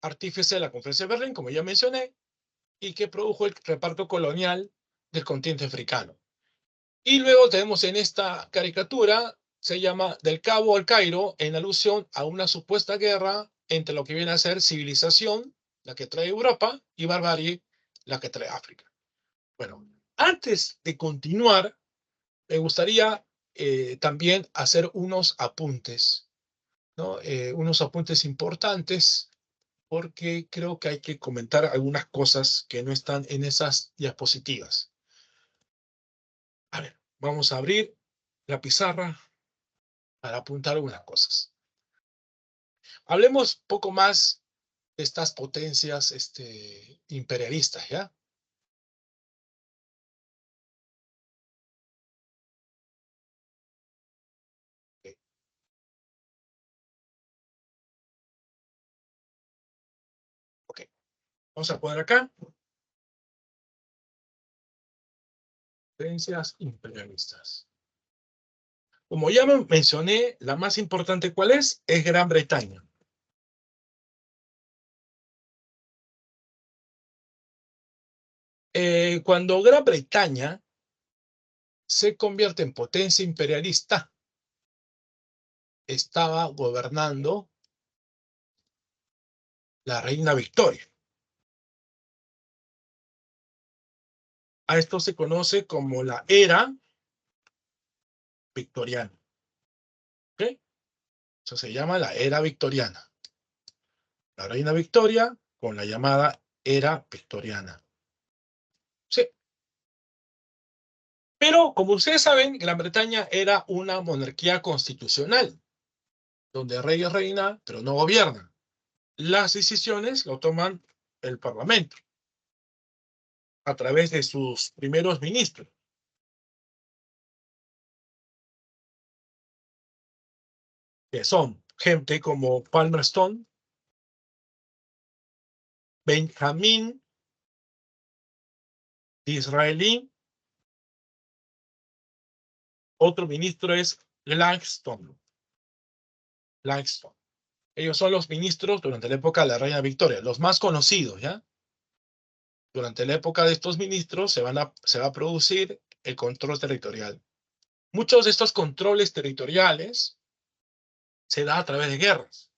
artífice de la Conferencia de Berlín, como ya mencioné, y que produjo el reparto colonial del continente africano. Y luego tenemos en esta caricatura, se llama Del Cabo al Cairo, en alusión a una supuesta guerra entre lo que viene a ser civilización, la que trae Europa, y barbarie, la que trae África. Bueno, antes de continuar, me gustaría también hacer unos apuntes, ¿no? Unos apuntes importantes, porque creo que hay que comentar algunas cosas que no están en esas diapositivas. A ver, vamos a abrir la pizarra para apuntar algunas cosas. Hablemos un poco más de estas potencias imperialistas, ¿ya? Ok, ok. Vamos a poner acá potencias imperialistas. Como ya mencioné, la más importante, ¿cuál es? Es Gran Bretaña. Cuando Gran Bretaña se convierte en potencia imperialista, estaba gobernando la reina Victoria. A esto se conoce como la era victoriana. ¿Ok? Eso se llama la era victoriana. La reina Victoria con la llamada era victoriana. Sí. Pero, como ustedes saben, Gran Bretaña era una monarquía constitucional, donde el rey es reina, pero no gobierna. Las decisiones lo toman el Parlamento, a través de sus primeros ministros, que son gente como Palmerston, Benjamin Disraeli, otro ministro es Gladstone. Gladstone. Ellos son los ministros durante la época de la reina Victoria, los más conocidos, ¿ya? Durante la época de estos ministros se va a producir el control territorial. Muchos de estos controles territoriales se da a través de guerras.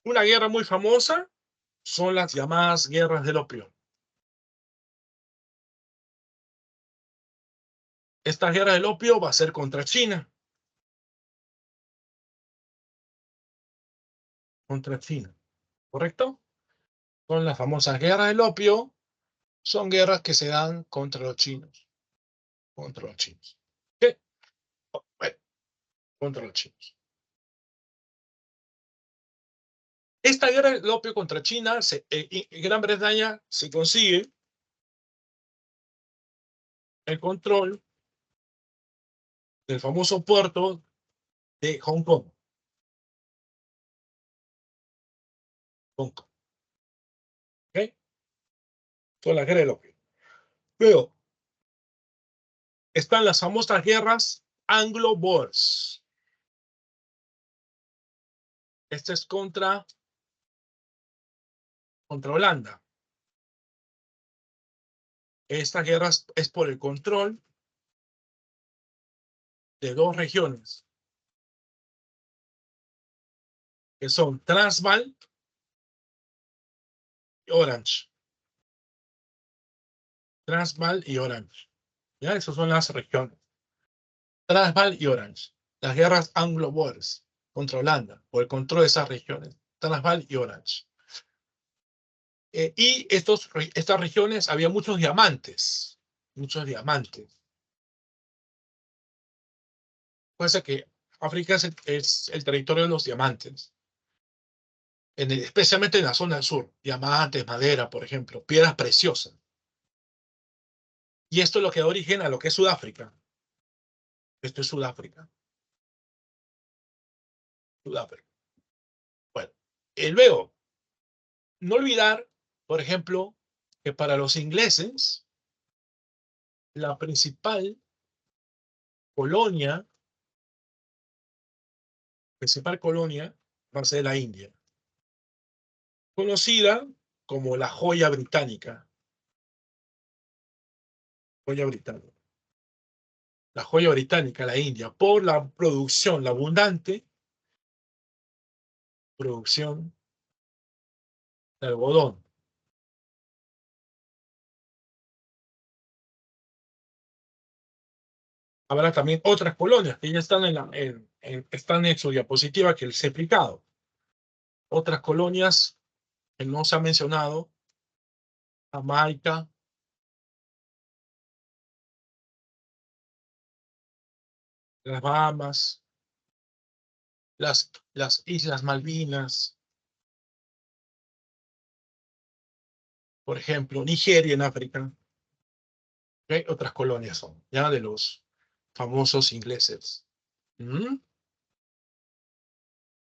Una guerra muy famosa son las llamadas guerras del opio. Esta guerra del opio va a ser contra China. Contra China, ¿correcto? Son las famosas guerras del opio, son guerras que se dan contra los chinos. Contra los chinos. ¿Qué? Bueno, contra los chinos. Esta guerra del opio contra China, en Gran Bretaña se consigue el control del famoso puerto de Hong Kong. Hong Kong. ¿Ok? Fue la guerra del opio. Luego, están las famosas guerras Anglo-Boers. Esta es contra Holanda. Esta guerra es por el control de dos regiones, que son Transvaal y Orange. Transvaal y Orange. ¿Ya? Esas son las regiones. Transvaal y Orange. Las guerras Anglo-Boers contra Holanda, por el control de esas regiones. Transvaal y Orange. Y estas regiones había muchos diamantes. Muchos diamantes. Puede ser que África es el territorio de los diamantes. Especialmente en la zona del sur. Diamantes, madera, por ejemplo. Piedras preciosas. Y esto es lo que da origen a lo que es Sudáfrica. Esto es Sudáfrica. Sudáfrica. Bueno, luego, no olvidar, por ejemplo, que para los ingleses, la principal colonia va a ser la India, conocida como la joya británica. Joya británica. La joya británica, la India, por la producción, la abundante producción de algodón. Habrá también otras colonias que ya están están en su diapositiva que les he explicado. Otras colonias que no se han mencionado: Jamaica, las Bahamas, las Islas Malvinas, por ejemplo, Nigeria en África. ¿Okay? Otras colonias son, ya de los famosos ingleses. ¿Mm?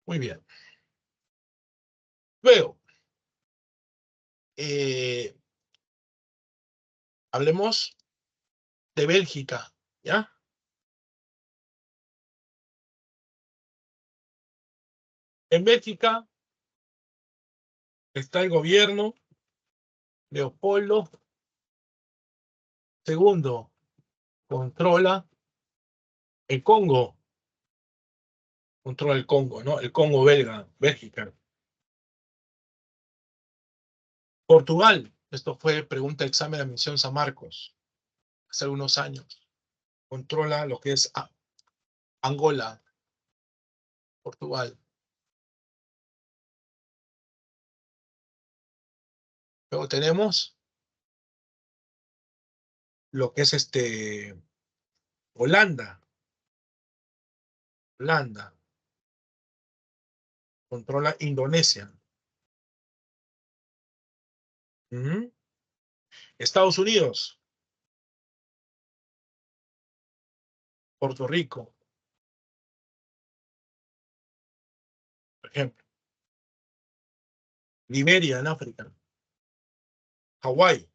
Muy bien. Luego, eh, hablemos de Bélgica, ¿ya? En Bélgica está el gobierno Leopoldo II controla el Congo. Controla el Congo, ¿no? El Congo belga, Bélgica. Portugal. Esto fue pregunta de examen de admisión San Marcos. Hace algunos años. Controla lo que es Angola. Portugal. Luego tenemos lo que es Holanda. Holanda. Controla Indonesia. Estados Unidos. Puerto Rico. Por ejemplo. Liberia en África. Hawái.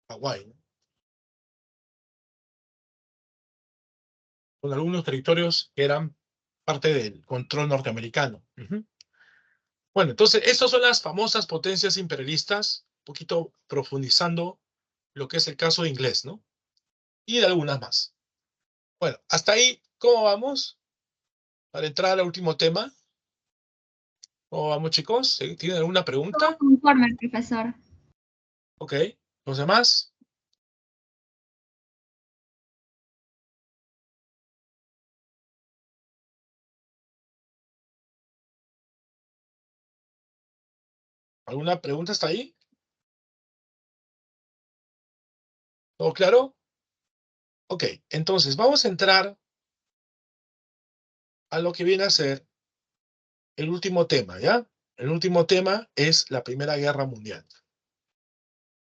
Hawái, ¿no? Con algunos territorios que eran parte del control norteamericano. Bueno, entonces, estas son las famosas potencias imperialistas, un poquito profundizando lo que es el caso de inglés, ¿no? Y de algunas más. Bueno, hasta ahí, ¿cómo vamos? Para entrar al último tema. ¿Cómo vamos, chicos? ¿Tienen alguna pregunta? Todo conforme, profesor. Ok. ¿Los demás? ¿Alguna pregunta hasta ahí? ¿Todo claro? Ok, entonces vamos a entrar a lo que viene a ser el último tema, ¿ya? El último tema es la Primera Guerra Mundial.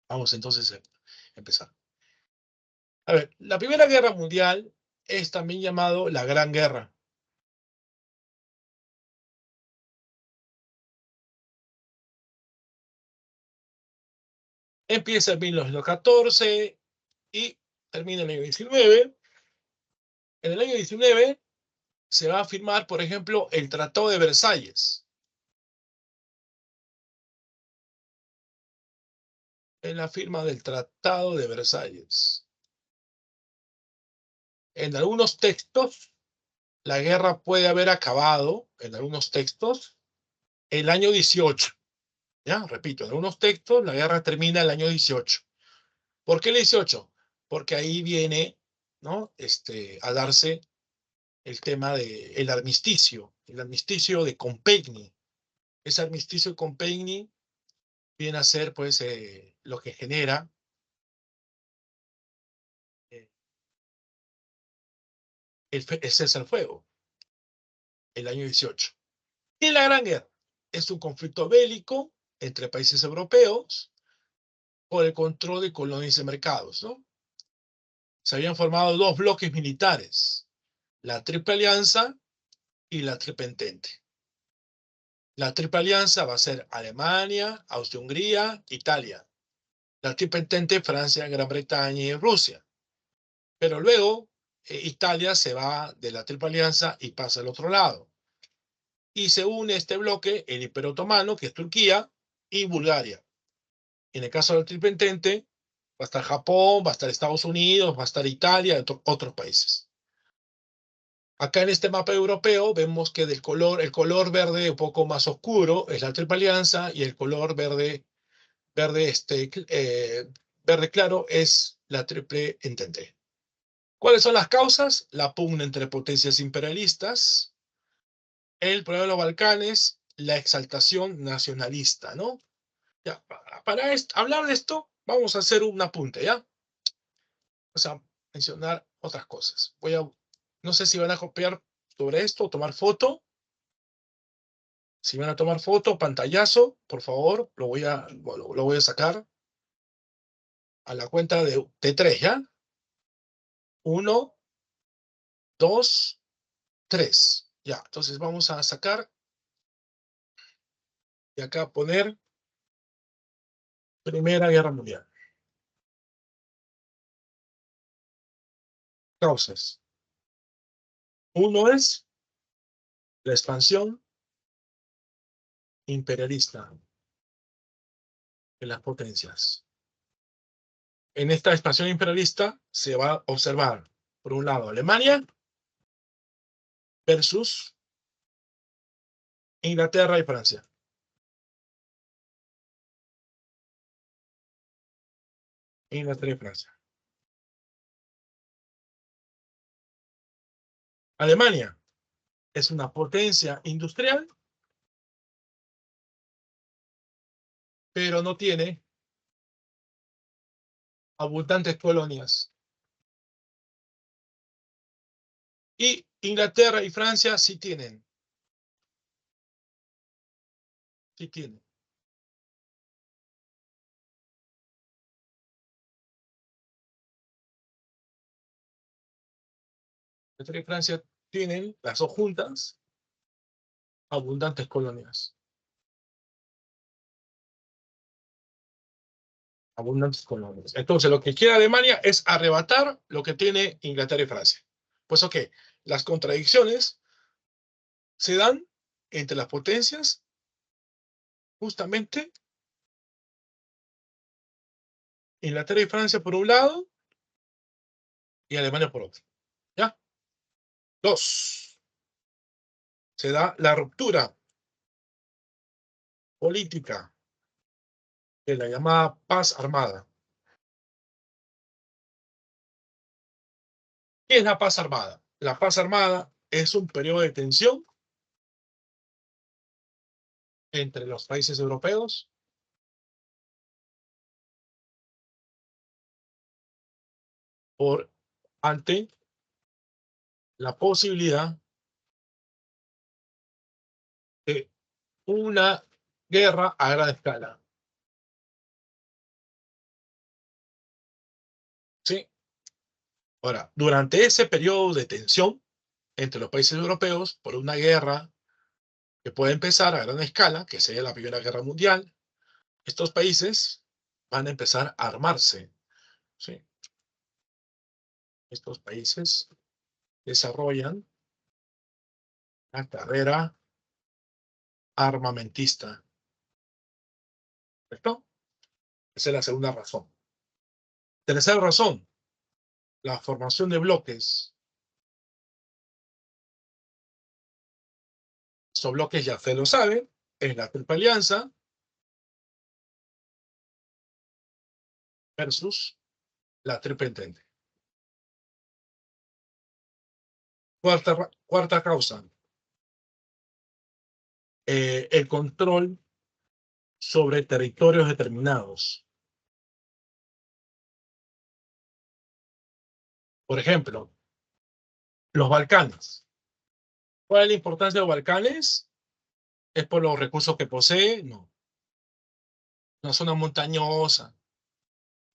Vamos entonces a empezar. A ver, la Primera Guerra Mundial es también llamado la Gran Guerra. Empieza en 1914 y termina en el año 19. En el año 19 se va a firmar, por ejemplo, el Tratado de Versalles. En la firma del Tratado de Versalles. En algunos textos, la guerra puede haber acabado, en algunos textos, el año 18. ¿Ya? Repito, en algunos textos, la guerra termina el año 18. ¿Por qué el 18? Porque ahí viene, ¿no? A darse el tema del armisticio, el armisticio de Compiègne. Ese armisticio de Compiègne viene a ser, pues, lo que genera eh, el cese al fuego, el año 18. Y la Gran Guerra es un conflicto bélico entre países europeos por el control de colonias y mercados, ¿no? Se habían formado dos bloques militares, la Triple Alianza y la Triple Entente. La Triple Alianza va a ser Alemania, Austria-Hungría, Italia. La Triple Entente, Francia, Gran Bretaña y Rusia. Pero luego Italia se va de la Triple Alianza y pasa al otro lado. Y se une este bloque el Imperio Otomano, que es Turquía, y Bulgaria. En el caso del Triple Entente, va a estar Japón, va a estar Estados Unidos, va a estar Italia y otros países. Acá en este mapa europeo vemos que el color verde un poco más oscuro es la Triple Alianza y el color verde claro es la Triple Entente. ¿Cuáles son las causas? La pugna entre potencias imperialistas, el problema de los Balcanes, la exaltación nacionalista, ¿no? Ya, para hablar de esto, vamos a hacer un apunte, ¿ya? Vamos a mencionar otras cosas. No sé si van a copiar sobre esto o tomar foto. Si van a tomar foto, pantallazo, por favor, lo voy a sacar a la cuenta de 3, ¿ya? 1, 2, 3. Ya, entonces vamos a sacar y acá poner Primera Guerra Mundial. Causas. Uno es la expansión imperialista. de las potencias. En esta expansión imperialista se va a observar, por un lado, Alemania versus Inglaterra y Francia. Inglaterra y Francia. Alemania es una potencia industrial, pero no tiene abundantes colonias. Y Inglaterra y Francia sí tienen. Sí tienen. Inglaterra y Francia tienen, las dos juntas, abundantes colonias. Abundantes colonias. Entonces, lo que quiere Alemania es arrebatar lo que tiene Inglaterra y Francia. Pues ok, las contradicciones se dan entre las potencias justamente Inglaterra y Francia por un lado y Alemania por otro. ¿Ya? Dos, se da la ruptura política de la llamada paz armada. ¿Qué es la paz armada? La paz armada es un periodo de tensión entre los países europeos ante la posibilidad de una guerra a gran escala. ¿Sí? Ahora, durante ese periodo de tensión entre los países europeos por una guerra que puede empezar a gran escala, que sería la Primera Guerra Mundial, estos países van a empezar a armarse. ¿Sí? Estos países desarrollan la carrera armamentista. ¿Correcto? Esa es la segunda razón. Tercera razón, la formación de bloques. Estos bloques ya se lo saben, es la Triple Alianza versus la Triple Entente. Cuarta causa, el control sobre territorios determinados. Por ejemplo, los Balcanes. ¿Cuál es la importancia de los Balcanes? ¿Es por los recursos que posee? No. Una zona montañosa.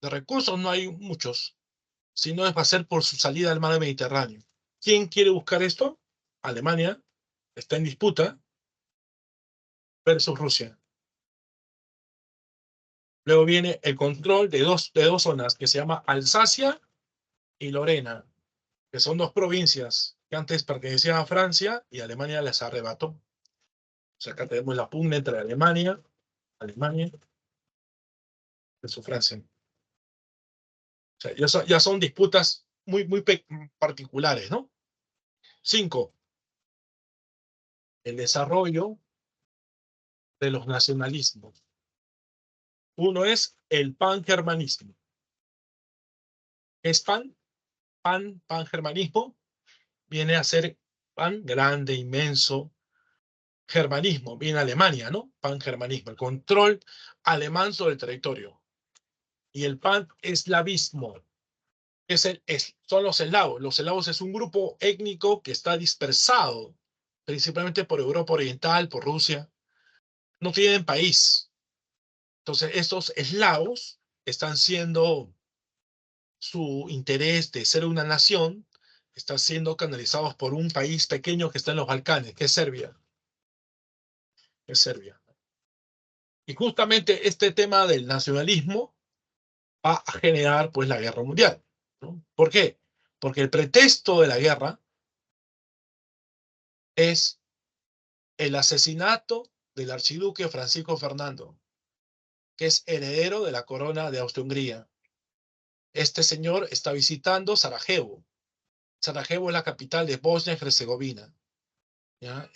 De recursos no hay muchos, sino va a ser por su salida al mar Mediterráneo. ¿Quién quiere buscar esto? Alemania está en disputa versus Rusia. Luego viene el control de dos zonas que se llama Alsacia y Lorena, que son dos provincias que antes pertenecían a Francia y Alemania les arrebató. O sea, acá tenemos la pugna entre Alemania versus Francia. O sea, ya son disputas muy particulares, ¿no? 5. El desarrollo de los nacionalismos. Uno es el pangermanismo. Es pangermanismo, viene a ser pan grande, inmenso. Germanismo, viene Alemania, ¿no? Pangermanismo, el control alemán sobre el territorio. Y el pan-eslavismo, son los eslavos. Los eslavos es un grupo étnico que está dispersado, principalmente por Europa Oriental, por Rusia. No tienen país. Entonces, estos eslavos están siendo, su interés de ser una nación, está siendo canalizados por un país pequeño que está en los Balcanes, que es Serbia. Es Serbia. Y justamente este tema del nacionalismo va a generar pues la guerra mundial, ¿no? ¿Por qué? Porque el pretexto de la guerra es el asesinato del archiduque Francisco Fernando. que es heredero de la corona de Austria-Hungría. Este señor está visitando Sarajevo. Sarajevo es la capital de Bosnia y Herzegovina. ¿Ya?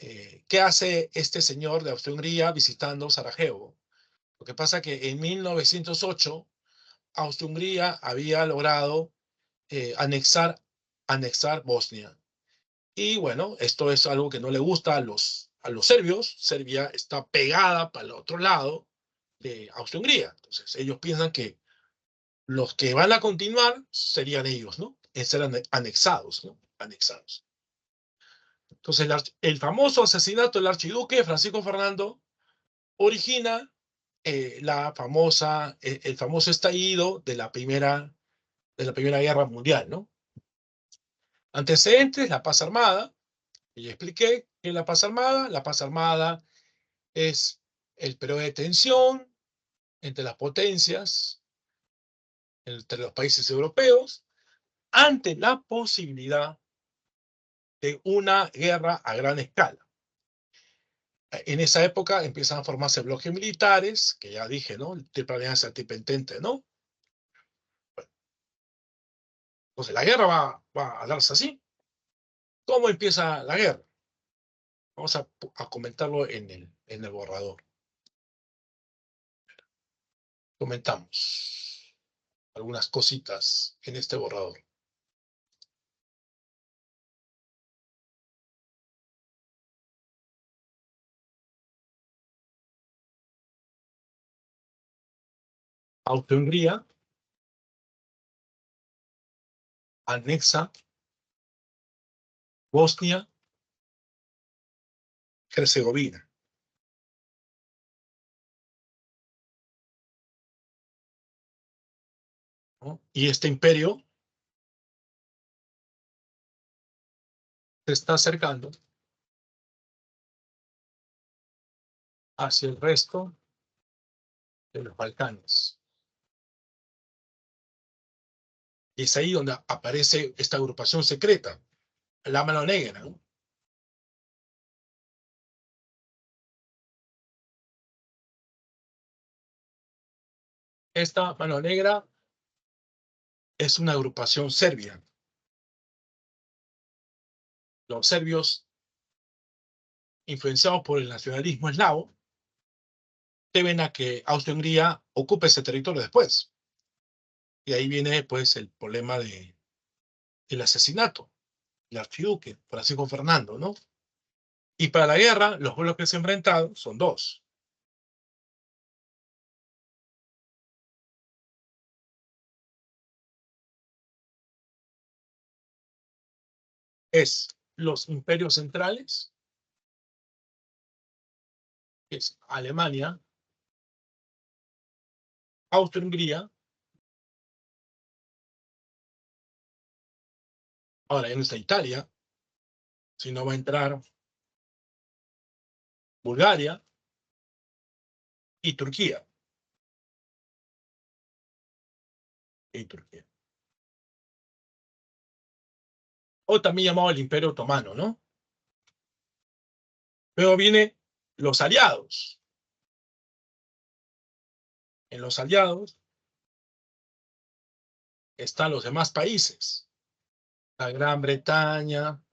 ¿Qué hace este señor de Austria-Hungría visitando Sarajevo? Lo que pasa es que en 1908 Austria-Hungría había logrado anexar Bosnia. Y bueno, esto es algo que no le gusta a los serbios. Serbia está pegada para el otro lado de Austria-Hungría. Entonces ellos piensan que los que van a continuar serían ellos, ¿no? En ser anexados, ¿no? Anexados. Entonces el famoso asesinato del archiduque Francisco Fernando origina el famoso estallido de la Primera Guerra Mundial, ¿no? Antecedentes, la paz armada. Y ya expliqué que la paz armada es el periodo de tensión entre las potencias, entre los países europeos, ante la posibilidad de una guerra a gran escala. En esa época empiezan a formarse bloques militares, que ya dije, ¿no? El Triple Alianza Antipenitente, ¿no? Bueno, entonces la guerra va a darse así. ¿Cómo empieza la guerra? Vamos a comentarlo en el borrador. Comentamos algunas cositas en este borrador. Austria-Hungría anexa Bosnia, Herzegovina. ¿No? Y este imperio se está acercando hacia el resto de los Balcanes. Y es ahí donde aparece esta agrupación secreta, la Mano Negra, ¿no? Esta Mano Negra es una agrupación serbia. Los serbios, influenciados por el nacionalismo eslavo, deben a que Austria-Hungría ocupe ese territorio después. Y ahí viene, pues, el problema del asesinato, el archiduque, Francisco Fernando, ¿no? Y para la guerra, los bloques enfrentados son dos. Es los imperios centrales, que es Alemania, Austria-Hungría. Ahora ya no está Italia, sino va a entrar Bulgaria y Turquía. Y Turquía. O también llamado el Imperio Otomano, ¿no? Luego vienen los aliados. En los aliados están los demás países. La Gran Bretaña,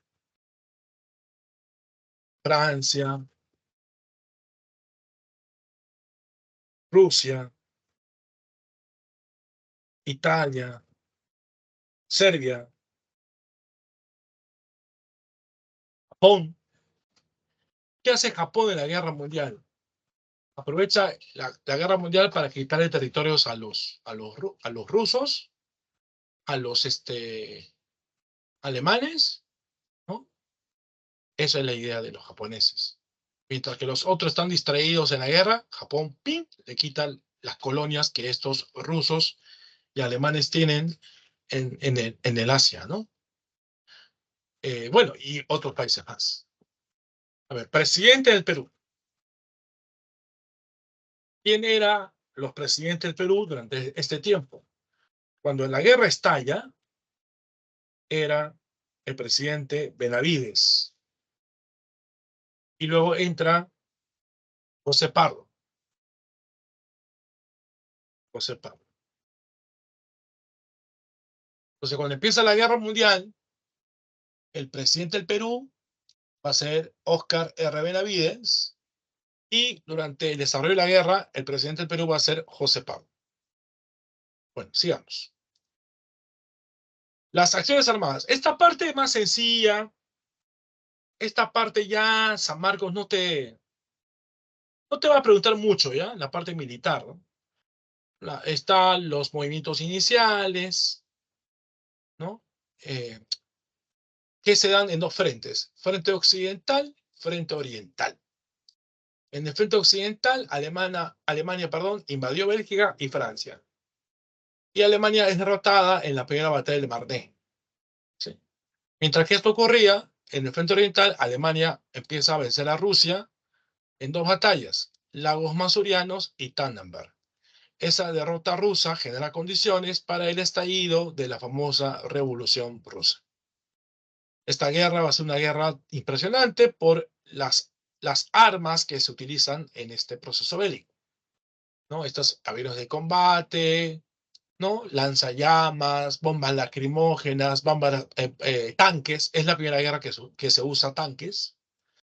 Francia, Rusia, Italia, Serbia, Japón. ¿Qué hace Japón en la Guerra Mundial? Aprovecha la Guerra Mundial para quitarle territorios a los rusos, a los alemanes, ¿no? Esa es la idea de los japoneses. Mientras que los otros están distraídos en la guerra, Japón, ¡pim!, le quita las colonias que estos rusos y alemanes tienen en el Asia, ¿no? Bueno, y otros países más. A ver, presidente del Perú. ¿Quién eran los presidentes del Perú durante este tiempo? Cuando la guerra estalla, era el presidente Benavides. Y luego entra José Pardo. José Pablo. Entonces, cuando empieza la Guerra Mundial, el presidente del Perú va a ser Óscar R. Benavides, y durante el desarrollo de la guerra, el presidente del Perú va a ser José Pablo. Bueno, sigamos. Las acciones armadas. Esta parte es más sencilla. Esta parte ya, San Marcos, no te va a preguntar mucho, ¿ya? La parte militar, ¿no? Están los movimientos iniciales, ¿no? Que se dan en dos frentes, frente occidental, frente oriental. En el frente occidental, Alemania, invadió Bélgica y Francia. Y Alemania es derrotada en la primera batalla del Marne. ¿Sí? Mientras que esto ocurría, en el frente oriental, Alemania empieza a vencer a Rusia en dos batallas, Lagos Masurianos y Tannenberg. Esa derrota rusa genera condiciones para el estallido de la famosa Revolución Rusa. Esta guerra va a ser una guerra impresionante por las armas que se utilizan en este proceso bélico, ¿no? Estos aviones de combate, ¿no? Lanzallamas, bombas lacrimógenas, tanques. Es la primera guerra que se usa tanques.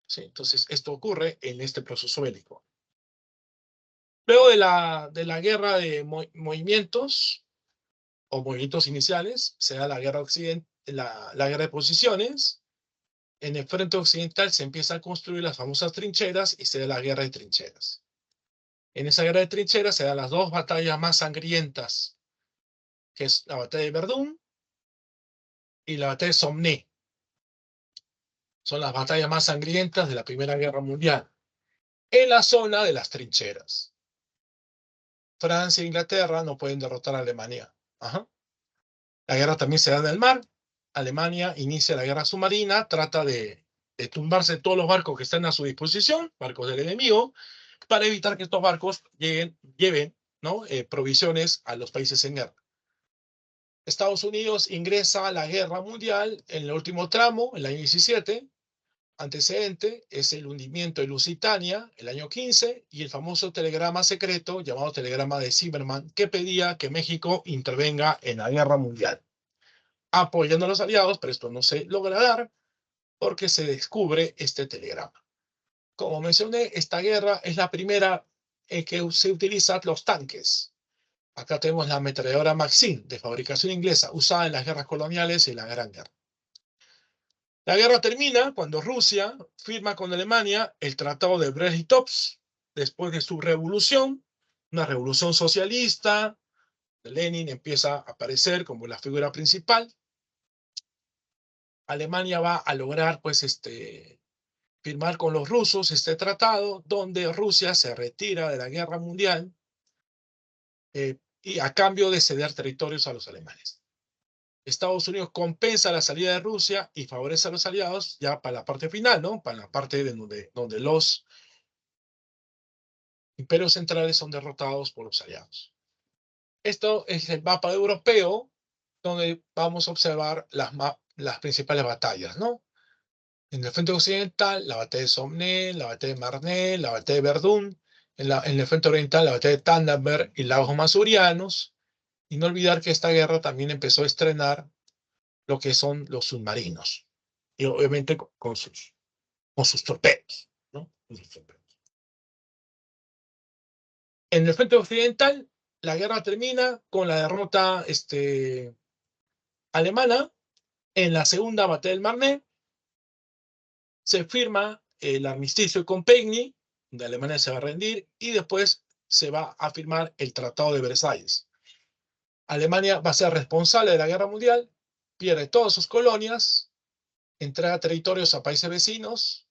¿Sí? Entonces, esto ocurre en este proceso bélico. Luego de la guerra de movimientos o movimientos iniciales, se da la guerra la guerra de posiciones. En el frente occidental se empiezan a construir las famosas trincheras y se da la guerra de trincheras. En esa guerra de trincheras se dan las dos batallas más sangrientas, que es la batalla de Verdún y la batalla de Somme. Son las batallas más sangrientas de la Primera Guerra Mundial, en la zona de las trincheras. Francia e Inglaterra no pueden derrotar a Alemania. Ajá. La guerra también se da en el mar. Alemania inicia la guerra submarina, trata de tumbarse todos los barcos que están a su disposición, barcos del enemigo, para evitar que estos barcos lleven, ¿no? Provisiones a los países en guerra. Estados Unidos ingresa a la guerra mundial en el último tramo, el año 17. Antecedente es el hundimiento de Lusitania, el año 15, y el famoso telegrama secreto llamado telegrama de Zimmerman, que pedía que México intervenga en la guerra mundial, apoyando a los aliados, pero esto no se logra dar porque se descubre este telegrama. Como mencioné, esta guerra es la primera en que se utilizan los tanques. Acá tenemos la ametralladora Maxim, de fabricación inglesa, usada en las guerras coloniales y la Gran Guerra. La guerra termina cuando Rusia firma con Alemania el Tratado de Brest-Litovsk, después de su revolución, una revolución socialista. Lenin empieza a aparecer como la figura principal. Alemania va a lograr, pues, firmar con los rusos este tratado, donde Rusia se retira de la guerra mundial y a cambio de ceder territorios a los alemanes. Estados Unidos compensa la salida de Rusia y favorece a los aliados ya para la parte final, ¿no? Para la parte donde los imperios centrales son derrotados por los aliados. Esto es el mapa europeo donde vamos a observar las principales batallas, ¿no? En el frente occidental, la batalla de Somme, la batalla de Marne, la batalla de Verdún. En el frente oriental, la batalla de Tannenberg y Lagos Masurianos. Y no olvidar que esta guerra también empezó a estrenar lo que son los submarinos. Y obviamente con sus torpedos, ¿no? En el frente occidental, la guerra termina con la derrota alemana. En la segunda batalla del Marne se firma el armisticio de Compiègne, donde Alemania se va a rendir, y después se va a firmar el Tratado de Versalles. Alemania va a ser responsable de la guerra mundial, pierde todas sus colonias, entrega territorios a países vecinos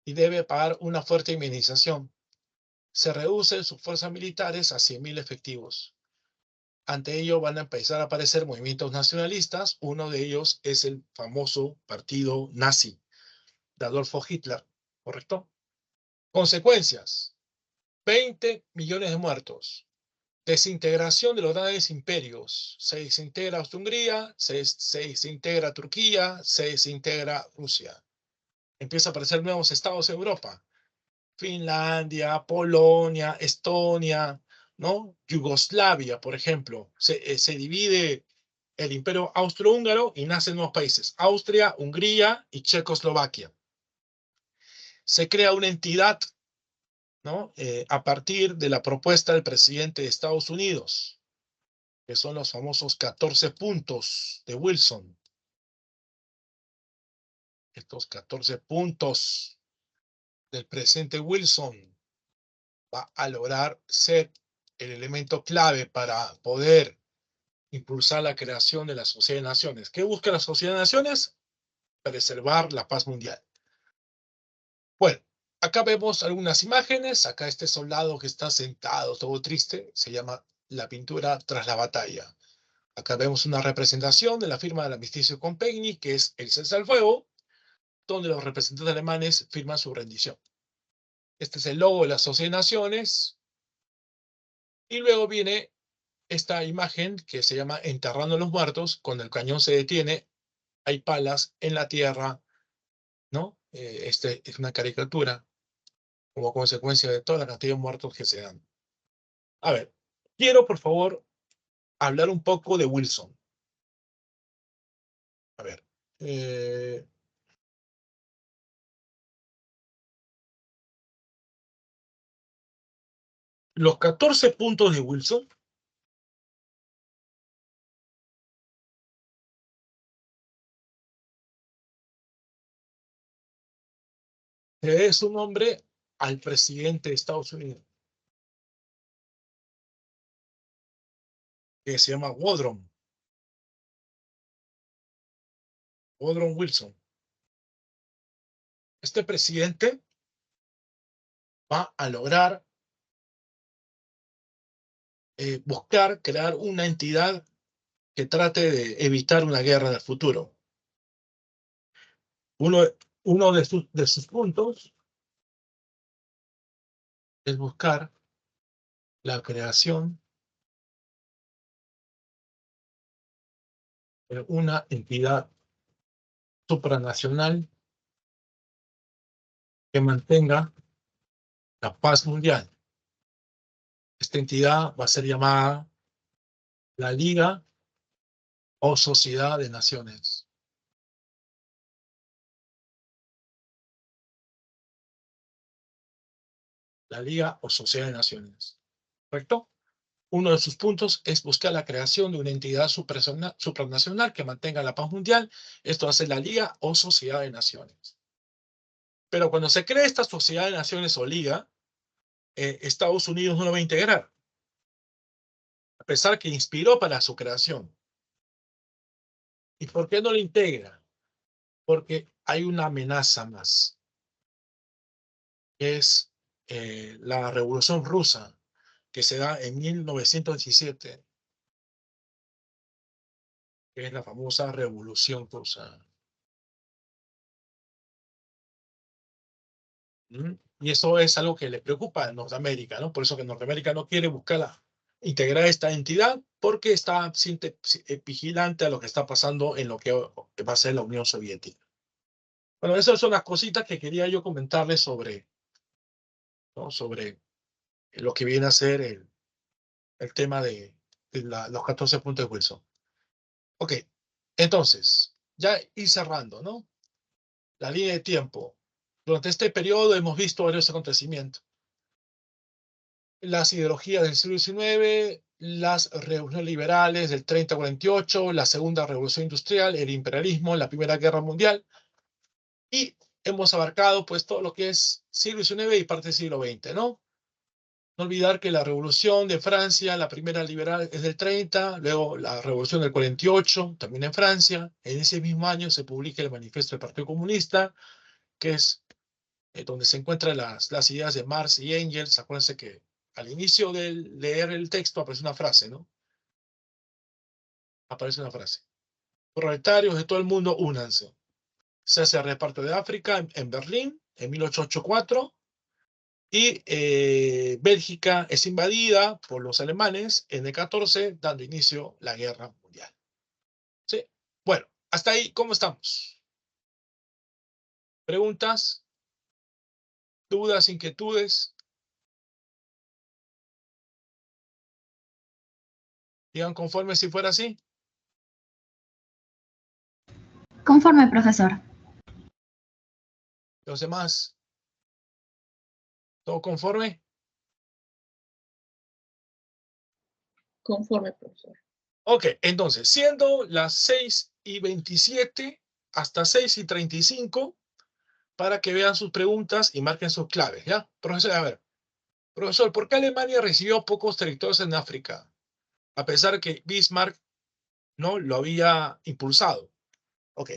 y debe pagar una fuerte indemnización. Se reducen sus fuerzas militares a 100.000 efectivos. Ante ello van a empezar a aparecer movimientos nacionalistas. Uno de ellos es el famoso partido nazi de Adolfo Hitler, ¿correcto? Consecuencias: 20 millones de muertos, desintegración de los grandes imperios, se desintegra Austria-Hungría, se desintegra Turquía, se desintegra Rusia. Empiezan a aparecer nuevos estados en Europa: Finlandia, Polonia, Estonia, ¿no? Yugoslavia, por ejemplo, se divide el imperio austrohúngaro y nacen nuevos países, Austria, Hungría y Checoslovaquia. Se crea una entidad, ¿no? A partir de la propuesta del presidente de Estados Unidos, que son los famosos 14 puntos de Wilson. Estos 14 puntos del presidente Wilson va a lograr ser el elemento clave para poder impulsar la creación de la Sociedad de Naciones. ¿Qué busca la Sociedad de Naciones? Preservar la paz mundial. Bueno, acá vemos algunas imágenes. Acá este soldado que está sentado, todo triste, se llama la pintura Tras la batalla. Acá vemos una representación de la firma del armisticio con Pegny, que es el cese al fuego, donde los representantes alemanes firman su rendición. Este es el logo de la Sociedad de Naciones. Y luego viene esta imagen que se llama Enterrando a los Muertos. Cuando el cañón se detiene, hay palas en la tierra, ¿no? Este es una caricatura como consecuencia de toda la cantidad de muertos que se dan. A ver, quiero por favor hablar un poco de Wilson. A ver, los 14 puntos de Wilson es un nombre al presidente de Estados Unidos, que se llama Woodrow Wilson. Este presidente va a lograr buscar crear una entidad que trate de evitar una guerra en el futuro. Uno, uno de sus puntos es buscar la creación de una entidad supranacional que mantenga la paz mundial. Esta entidad va a ser llamada la Liga o Sociedad de Naciones. La Liga o Sociedad de Naciones. ¿Correcto? Uno de sus puntos es buscar la creación de una entidad supranacional que mantenga la paz mundial. Esto hace la Liga o Sociedad de Naciones. Pero cuando se cree esta Sociedad de Naciones o Liga, Estados Unidos no lo va a integrar, a pesar que inspiró para su creación. ¿Y por qué no lo integra? Porque hay una amenaza más, que es la Revolución Rusa, que se da en 1917, que es la famosa Revolución Rusa. ¿Mm? Y eso es algo que le preocupa a Norteamérica, ¿no? Por eso que Norteamérica no quiere integrar esta entidad, porque está vigilante a lo que está pasando en lo que va a ser la Unión Soviética. Bueno, esas son las cositas que quería yo comentarles sobre, ¿no? Sobre lo que viene a ser el tema de los 14 puntos de Wilson. Ok, entonces, ya ir cerrando, ¿no? La línea de tiempo. Durante este periodo hemos visto varios acontecimientos. Las ideologías del siglo XIX, las revoluciones liberales del 30 al 48, la segunda revolución industrial, el imperialismo, la primera guerra mundial, y hemos abarcado pues todo lo que es siglo XIX y parte del siglo XX, ¿no? No olvidar que la revolución de Francia, la primera liberal es del 30, luego la revolución del 48, también en Francia. En ese mismo año se publica el manifiesto del Partido Comunista, que es donde se encuentran las ideas de Marx y Engels. Acuérdense que al inicio de leer el texto aparece una frase, ¿no? Aparece una frase. Proletarios de todo el mundo, únanse. Se hace el reparto de África en Berlín en 1884 y Bélgica es invadida por los alemanes en el 14, dando inicio a la Guerra Mundial. ¿Sí? Bueno, hasta ahí, ¿cómo estamos? ¿Preguntas? ¿Dudas? ¿Inquietudes? Digan conforme si fuera así. Conforme, profesor. Los demás, ¿todo conforme? Conforme, profesor. Ok, entonces, siendo las 6:27 hasta 6:35, para que vean sus preguntas y marquen sus claves, ¿ya? Profesor, a ver. Profesor, ¿por qué Alemania recibió pocos territorios en África? A pesar que Bismarck no lo había impulsado. Ok,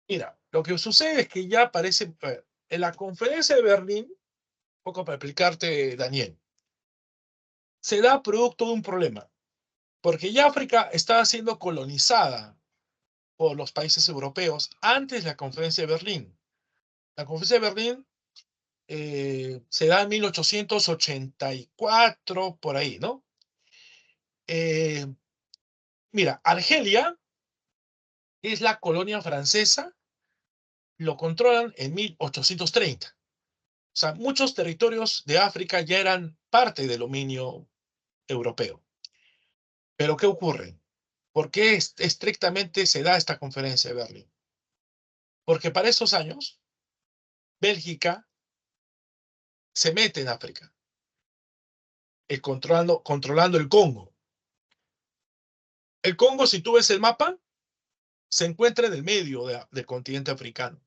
mira, lo que sucede es que ya aparece, a ver, en la conferencia de Berlín, un poco para explicarte, Daniel, se da producto de un problema, porque ya África estaba siendo colonizada por los países europeos antes de la conferencia de Berlín. La conferencia de Berlín se da en 1884, por ahí, ¿no? Eh, Mira, Argelia, que es la colonia francesa, lo controlan en 1830. O sea, muchos territorios de África ya eran parte del dominio europeo. Pero ¿qué ocurre? ¿Por qué estrictamente se da esta conferencia de Berlín? Porque para esos años, Bélgica se mete en África, controlando el Congo. El Congo, si tú ves el mapa, se encuentra en el medio del continente africano.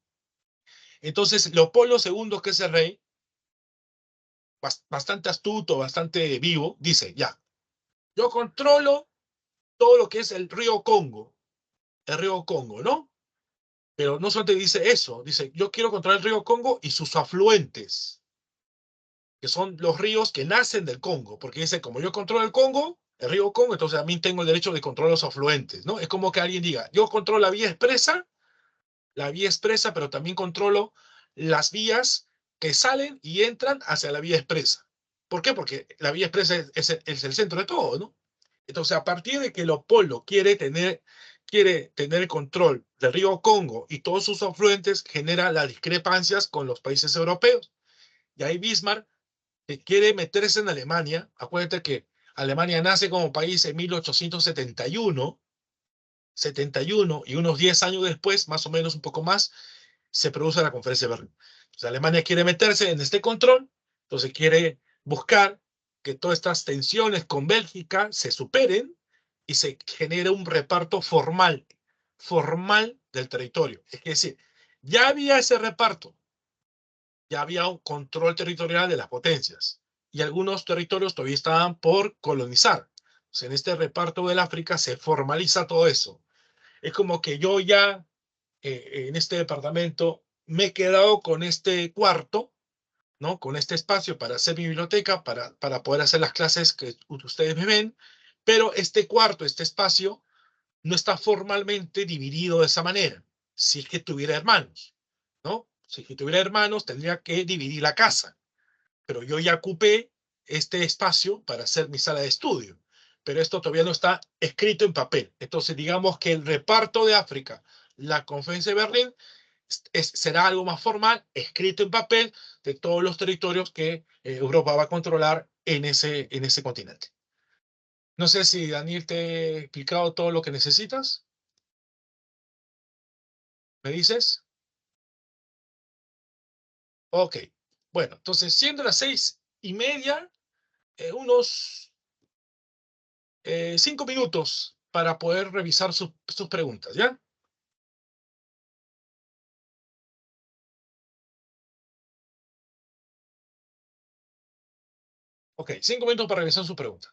Entonces, Leopoldo II, que es el rey, bastante astuto, bastante vivo, dice, ya, yo controlo todo lo que es el río Congo, ¿no? Pero no solamente dice eso, dice, yo quiero controlar el río Congo y sus afluentes, que son los ríos que nacen del Congo, porque dice, como yo controlo el Congo, el río Congo, entonces a mí tengo el derecho de controlar los afluentes, ¿no? Es como que alguien diga, yo controlo la vía expresa, pero también controlo las vías que salen y entran hacia la vía expresa. ¿Por qué? Porque la vía expresa es el centro de todo, ¿no? Entonces, a partir de que Leopoldo quiere tener el control del río Congo y todos sus afluentes, genera las discrepancias con los países europeos. Y ahí Bismarck quiere meterse en Alemania. Acuérdate que Alemania nace como país en 1871, y unos 10 años después, más o menos un poco más, se produce la conferencia de Berlín. Entonces, Alemania quiere meterse en este control, entonces quiere buscar que todas estas tensiones con Bélgica se superen y se genere un reparto formal del territorio. Es decir, ya había ese reparto, ya había un control territorial de las potencias y algunos territorios todavía estaban por colonizar. Entonces, en este reparto del África se formaliza todo eso. Es como que yo ya en este departamento me he quedado con este cuarto, ¿no? Con este espacio para hacer mi biblioteca, para poder hacer las clases que ustedes me ven, pero este cuarto, este espacio, no está formalmente dividido de esa manera. Si es que tuviera hermanos, ¿no? Si es que tuviera hermanos, tendría que dividir la casa, pero yo ya ocupé este espacio para hacer mi sala de estudio. Pero esto todavía no está escrito en papel. Entonces, digamos que el reparto de África, la conferencia de Berlín, será algo más formal, escrito en papel, de todos los territorios que Europa va a controlar en ese continente. No sé si Daniel te he explicado todo lo que necesitas. ¿Me dices? Ok. Bueno, entonces, siendo las 6:30, unos 5 minutos para poder revisar sus preguntas, ¿ya? Ok, 5 minutos para revisar sus preguntas.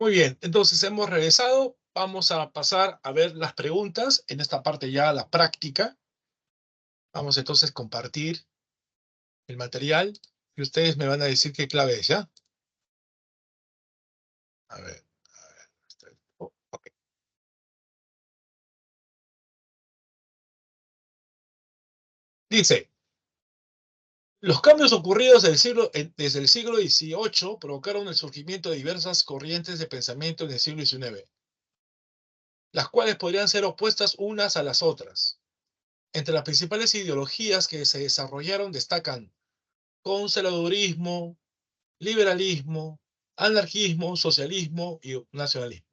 Muy bien, entonces hemos regresado. Vamos a pasar a ver las preguntas. En esta parte ya la práctica. Vamos entonces a compartir el material y ustedes me van a decir qué clave es, ¿ya? A ver. Oh, ok. Dice, los cambios ocurridos desde el siglo XVIII provocaron el surgimiento de diversas corrientes de pensamiento en el siglo XIX, las cuales podrían ser opuestas unas a las otras. Entre las principales ideologías que se desarrollaron destacan conservadurismo, liberalismo, anarquismo, socialismo y nacionalismo.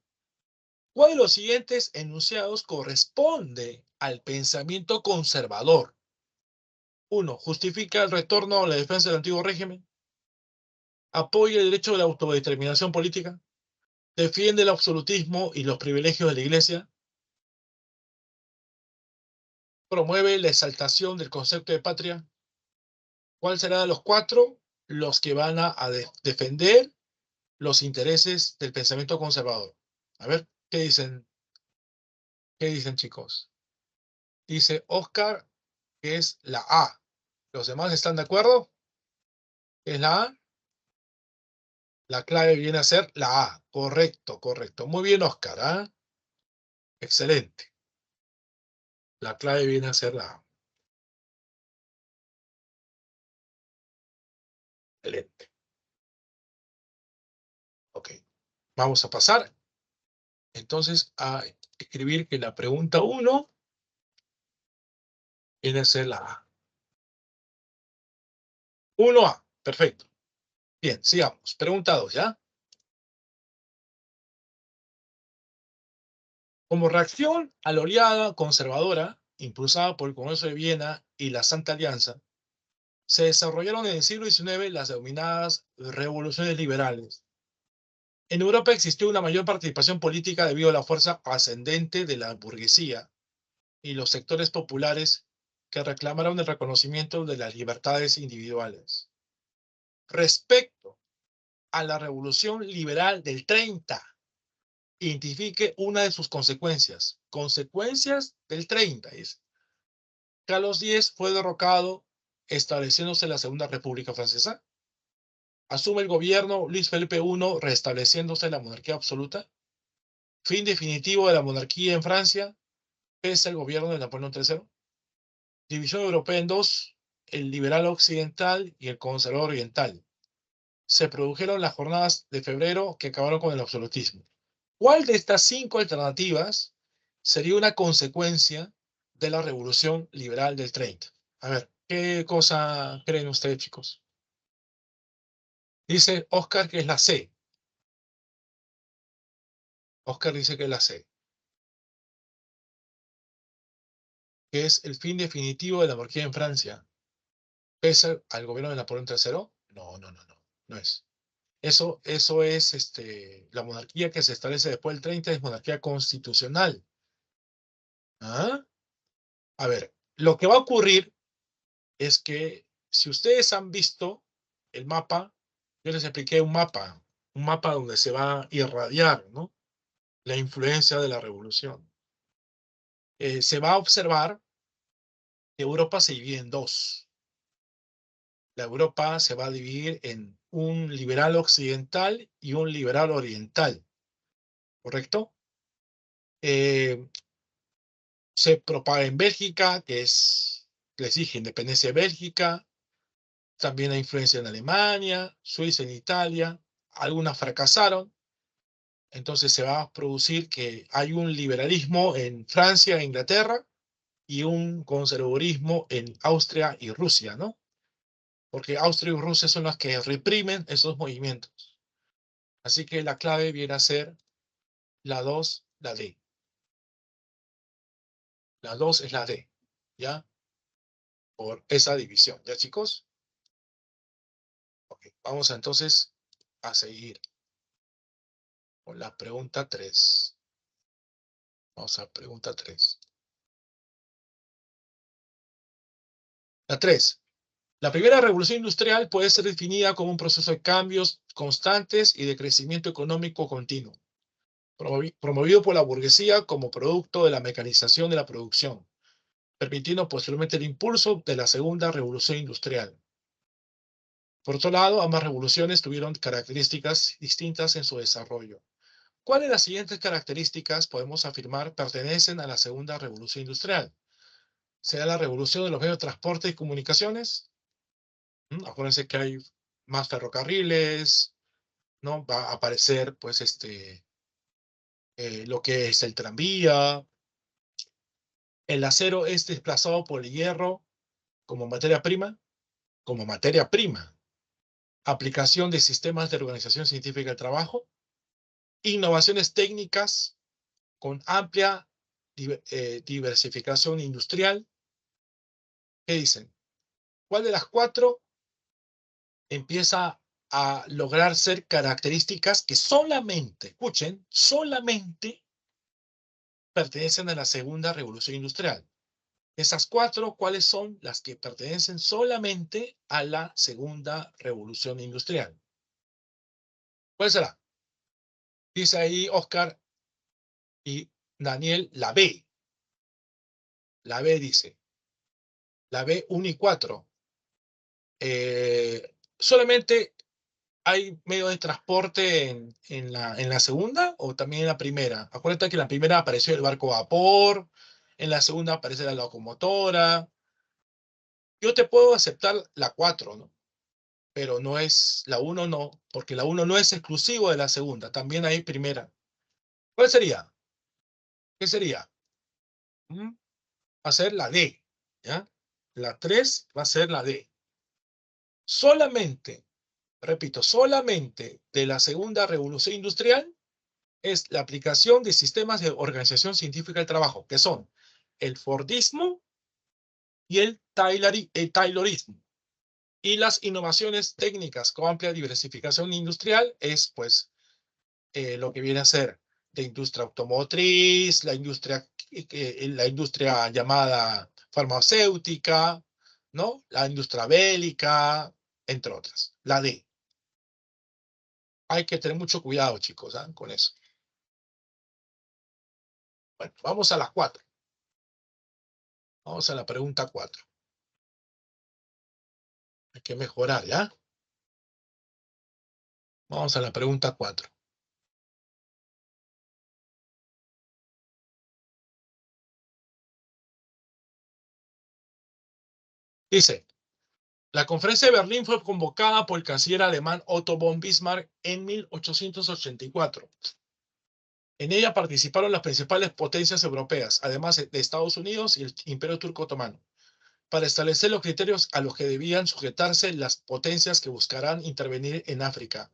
¿Cuál de los siguientes enunciados corresponde al pensamiento conservador? 1. Justifica el retorno a la defensa del antiguo régimen. Apoya el derecho de la autodeterminación política. Defiende el absolutismo y los privilegios de la Iglesia. Promueve la exaltación del concepto de patria. ¿Cuál será de los cuatro los que van a defender los intereses del pensamiento conservador? A ver, ¿qué dicen? ¿Qué dicen, chicos? Dice Oscar que es la A. ¿Los demás están de acuerdo? ¿Qué es la A? La clave viene a ser la A. Correcto, correcto. Muy bien, Oscar, ¿ah? Excelente. La clave viene a ser la A. Excelente. Ok. Vamos a pasar entonces a escribir que la pregunta 1 viene a ser la A. 1A. Perfecto. Bien, sigamos. Pregunta 2, ¿ya? Como reacción a la oleada conservadora impulsada por el Congreso de Viena y la Santa Alianza, se desarrollaron en el siglo XIX las denominadas revoluciones liberales. En Europa existió una mayor participación política debido a la fuerza ascendente de la burguesía y los sectores populares que reclamaron el reconocimiento de las libertades individuales. Respecto a la revolución liberal del 30, identifique una de sus consecuencias. Consecuencias del 30 es: Carlos X fue derrocado, estableciéndose la Segunda República Francesa. Asume el gobierno Luis Felipe I, restableciéndose la monarquía absoluta. Fin definitivo de la monarquía en Francia, pese al gobierno de Napoleón III. División europea en dos, el liberal occidental y el conservador oriental. Se produjeron las jornadas de febrero que acabaron con el absolutismo. ¿Cuál de estas 5 alternativas sería una consecuencia de la revolución liberal del 30? A ver, ¿qué cosa creen ustedes, chicos? Dice Oscar que es la C. Oscar dice que es la C, que es el fin definitivo de la monarquía en Francia, pese al gobierno de Napoleón III. No, no, no, no, no es. Eso es la monarquía que se establece después del 30 es monarquía constitucional. ¿Ah? A ver, lo que va a ocurrir es que si ustedes han visto el mapa, yo les expliqué un mapa donde se va a irradiar, ¿no?, la influencia de la revolución. Se va a observar que Europa se divide en dos. La Europa se va a dividir en un liberal occidental y un liberal oriental, ¿correcto? Se propaga en Bélgica, que es, les dije, independencia de Bélgica. También hay influencia en Alemania, Suiza, en Italia. Algunas fracasaron. Entonces se va a producir que hay un liberalismo en Francia e Inglaterra y un conservadurismo en Austria y Rusia, ¿no? Porque Austria y Rusia son las que reprimen esos movimientos. Así que la clave viene a ser la 2, la D. La 2 es la D, ¿ya? Por esa división, ¿ya, chicos? Ok, vamos entonces a seguir con la pregunta 3. Vamos a pregunta 3. La 3. La primera revolución industrial puede ser definida como un proceso de cambios constantes y de crecimiento económico continuo, promovido por la burguesía como producto de la mecanización de la producción, permitiendo posteriormente el impulso de la segunda revolución industrial. Por otro lado, ambas revoluciones tuvieron características distintas en su desarrollo. ¿Cuáles de las siguientes características podemos afirmar pertenecen a la segunda revolución industrial? ¿Será la revolución de los medios de transporte y comunicaciones? Acuérdense que hay más ferrocarriles, ¿no? Va a aparecer, pues, lo que es el tranvía. El acero es desplazado por el hierro como materia prima, como materia prima. Aplicación de sistemas de organización científica del trabajo. Innovaciones técnicas con amplia diversificación industrial. ¿Qué dicen? ¿Cuál de las cuatro empieza a lograr ser características que solamente, escuchen, solamente pertenecen a la segunda revolución industrial? Esas cuatro, ¿cuáles son las que pertenecen solamente a la segunda revolución industrial? ¿Cuál será? Dice ahí Oscar y Daniel, la B. La B dice, la B 1 y 4. Solamente hay medio de transporte en la segunda o también en la primera. Acuérdate que en la primera apareció el barco a vapor, en la segunda aparece la locomotora. Yo te puedo aceptar la 4, ¿no? Pero no es la 1, no, porque la 1 no es exclusivo de la segunda, también hay primera. ¿Cuál sería? ¿Qué sería? Va a ser la D, ¿ya? La 3 va a ser la D. Solamente, repito, solamente de la segunda revolución industrial es la aplicación de sistemas de organización científica del trabajo, que son el Fordismo y el Taylorismo. Y las innovaciones técnicas con amplia diversificación industrial es, pues, lo que viene a ser la industria automotriz, la industria llamada farmacéutica, ¿no? La industria bélica, entre otras. La D. Hay que tener mucho cuidado, chicos, ¿eh? Con eso. Bueno, vamos a la 4. Vamos a la pregunta 4. Hay que mejorar, ¿ya? Vamos a la pregunta 4. Dice, la conferencia de Berlín fue convocada por el canciller alemán Otto von Bismarck en 1884. En ella participaron las principales potencias europeas, además de Estados Unidos y el Imperio Turco Otomano, para establecer los criterios a los que debían sujetarse las potencias que buscarán intervenir en África.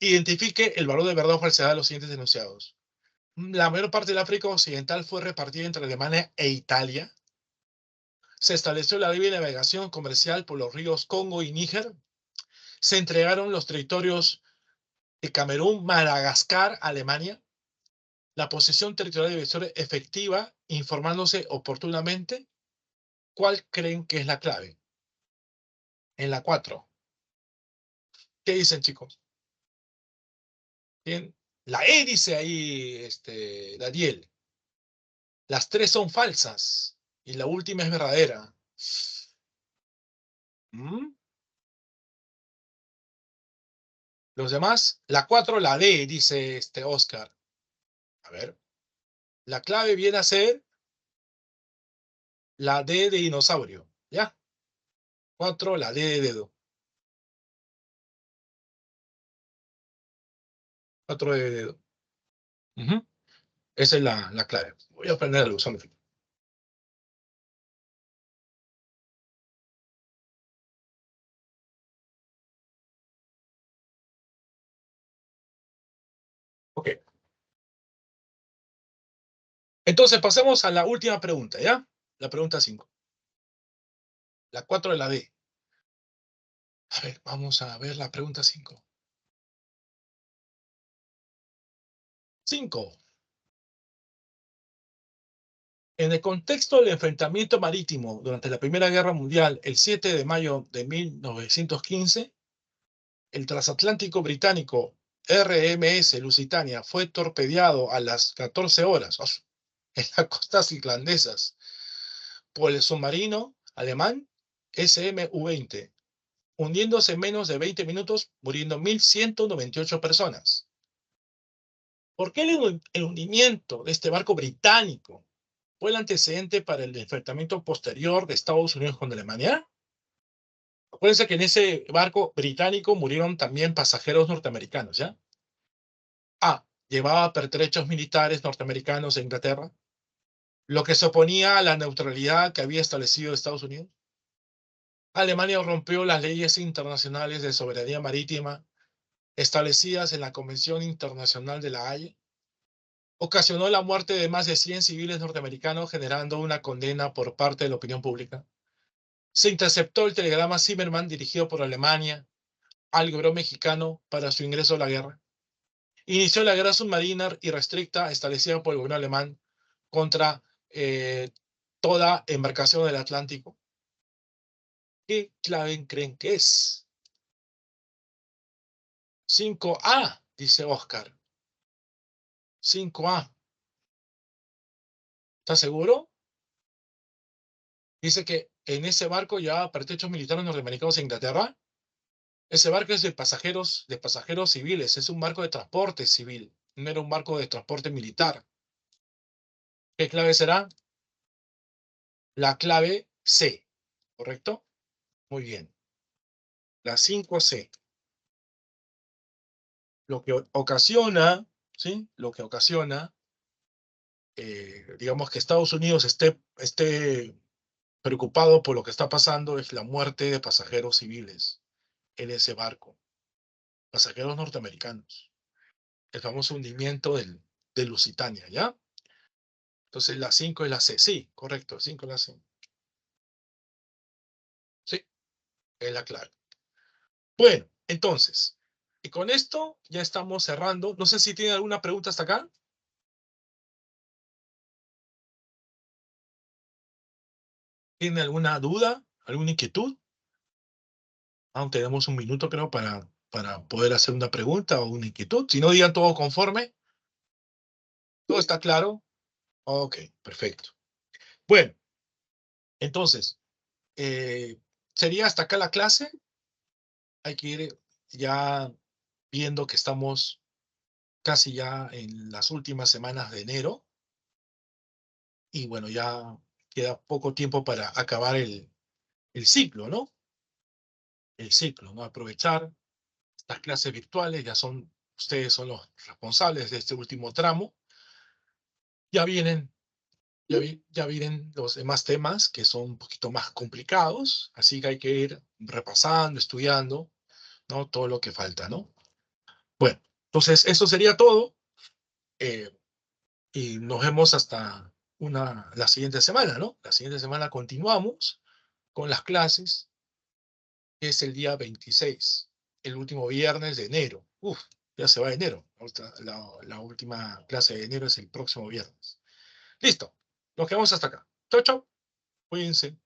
Identifique el valor de verdad o falsedad de los siguientes enunciados. La mayor parte del África Occidental fue repartida entre Alemania e Italia. Se estableció la libre navegación comercial por los ríos Congo y Níger. Se entregaron los territorios de Camerún, Madagascar a Alemania. La posesión territorial debe ser efectiva, informándose oportunamente. ¿Cuál creen que es la clave? En la 4. ¿Qué dicen, chicos? Bien. La E dice ahí, Daniel. Las 3 son falsas y la última es verdadera. ¿Mm? Los demás, la 4, la D, dice Oscar. A ver, la clave viene a ser la D de dinosaurio, ¿ya? 4, la D de dedo. 4 de dedo. Ujú. Esa es la clave. Voy a aprender a usar. Ok. Entonces pasemos a la última pregunta, ¿ya? La pregunta 5. La 4 de la D. A ver, vamos a ver la pregunta 5. 5. En el contexto del enfrentamiento marítimo durante la Primera Guerra Mundial, el 7 de mayo de 1915, el transatlántico británico RMS Lusitania fue torpedeado a las 14 horas en las costas irlandesas por el submarino alemán SMU-20, hundiéndose en menos de 20 minutos, muriendo 1.198 personas. ¿Por qué el hundimiento de este barco británico fue el antecedente para el enfrentamiento posterior de Estados Unidos con Alemania? Acuérdense que en ese barco británico murieron también pasajeros norteamericanos, ¿ya? Llevaba pertrechos militares norteamericanos a Inglaterra, lo que se oponía a la neutralidad que había establecido Estados Unidos. Alemania rompió las leyes internacionales de soberanía marítima establecidas en la Convención Internacional de La Haya. Ocasionó la muerte de más de 100 civiles norteamericanos, generando una condena por parte de la opinión pública. Se interceptó el telegrama Zimmermann dirigido por Alemania al gobierno mexicano para su ingreso a la guerra. Inició la guerra submarina irrestricta establecida por el gobierno alemán contra toda embarcación del Atlántico. ¿Qué clave creen que es? 5A, dice Oscar. 5A. ¿Estás seguro? Dice que en ese barco llevaba pertrechos militares norteamericanos a Inglaterra. Ese barco es de pasajeros civiles, es un barco de transporte civil, no era un barco de transporte militar. ¿Qué clave será? La clave C, ¿correcto? Muy bien. La 5C. Lo que ocasiona, ¿sí? Lo que ocasiona, digamos que Estados Unidos esté preocupado por lo que está pasando es la muerte de pasajeros civiles en ese barco, pasajeros norteamericanos. El famoso hundimiento de Lusitania, ¿ya? Entonces la 5 es la C. Sí, correcto, 5 es la C. Sí, es la clave. Bueno, entonces, y con esto ya estamos cerrando. No sé si tiene alguna pregunta hasta acá. ¿Tiene alguna duda? ¿Alguna inquietud? Aún tenemos un minuto, creo, para poder hacer una pregunta o una inquietud. Si no, digan todo conforme. ¿Todo está claro? Ok, perfecto. Bueno, entonces, sería hasta acá la clase. Hay que ir ya viendo que estamos casi ya en las últimas semanas de enero. Y bueno, ya queda poco tiempo para acabar el ciclo, ¿no? El ciclo, ¿no? Aprovechar estas clases virtuales, ustedes son los responsables de este último tramo. Ya vienen, ya vienen los demás temas que son un poquito más complicados, así que hay que ir repasando, estudiando, ¿no? Todo lo que falta, ¿no? Bueno, entonces eso sería todo. Y nos vemos hasta la siguiente semana, ¿no? La siguiente semana continuamos con las clases, que es el día 26, el último viernes de enero. Uf, ya se va enero. La última clase de enero es el próximo viernes. Listo. Nos quedamos hasta acá. Chau, chau. Cuídense.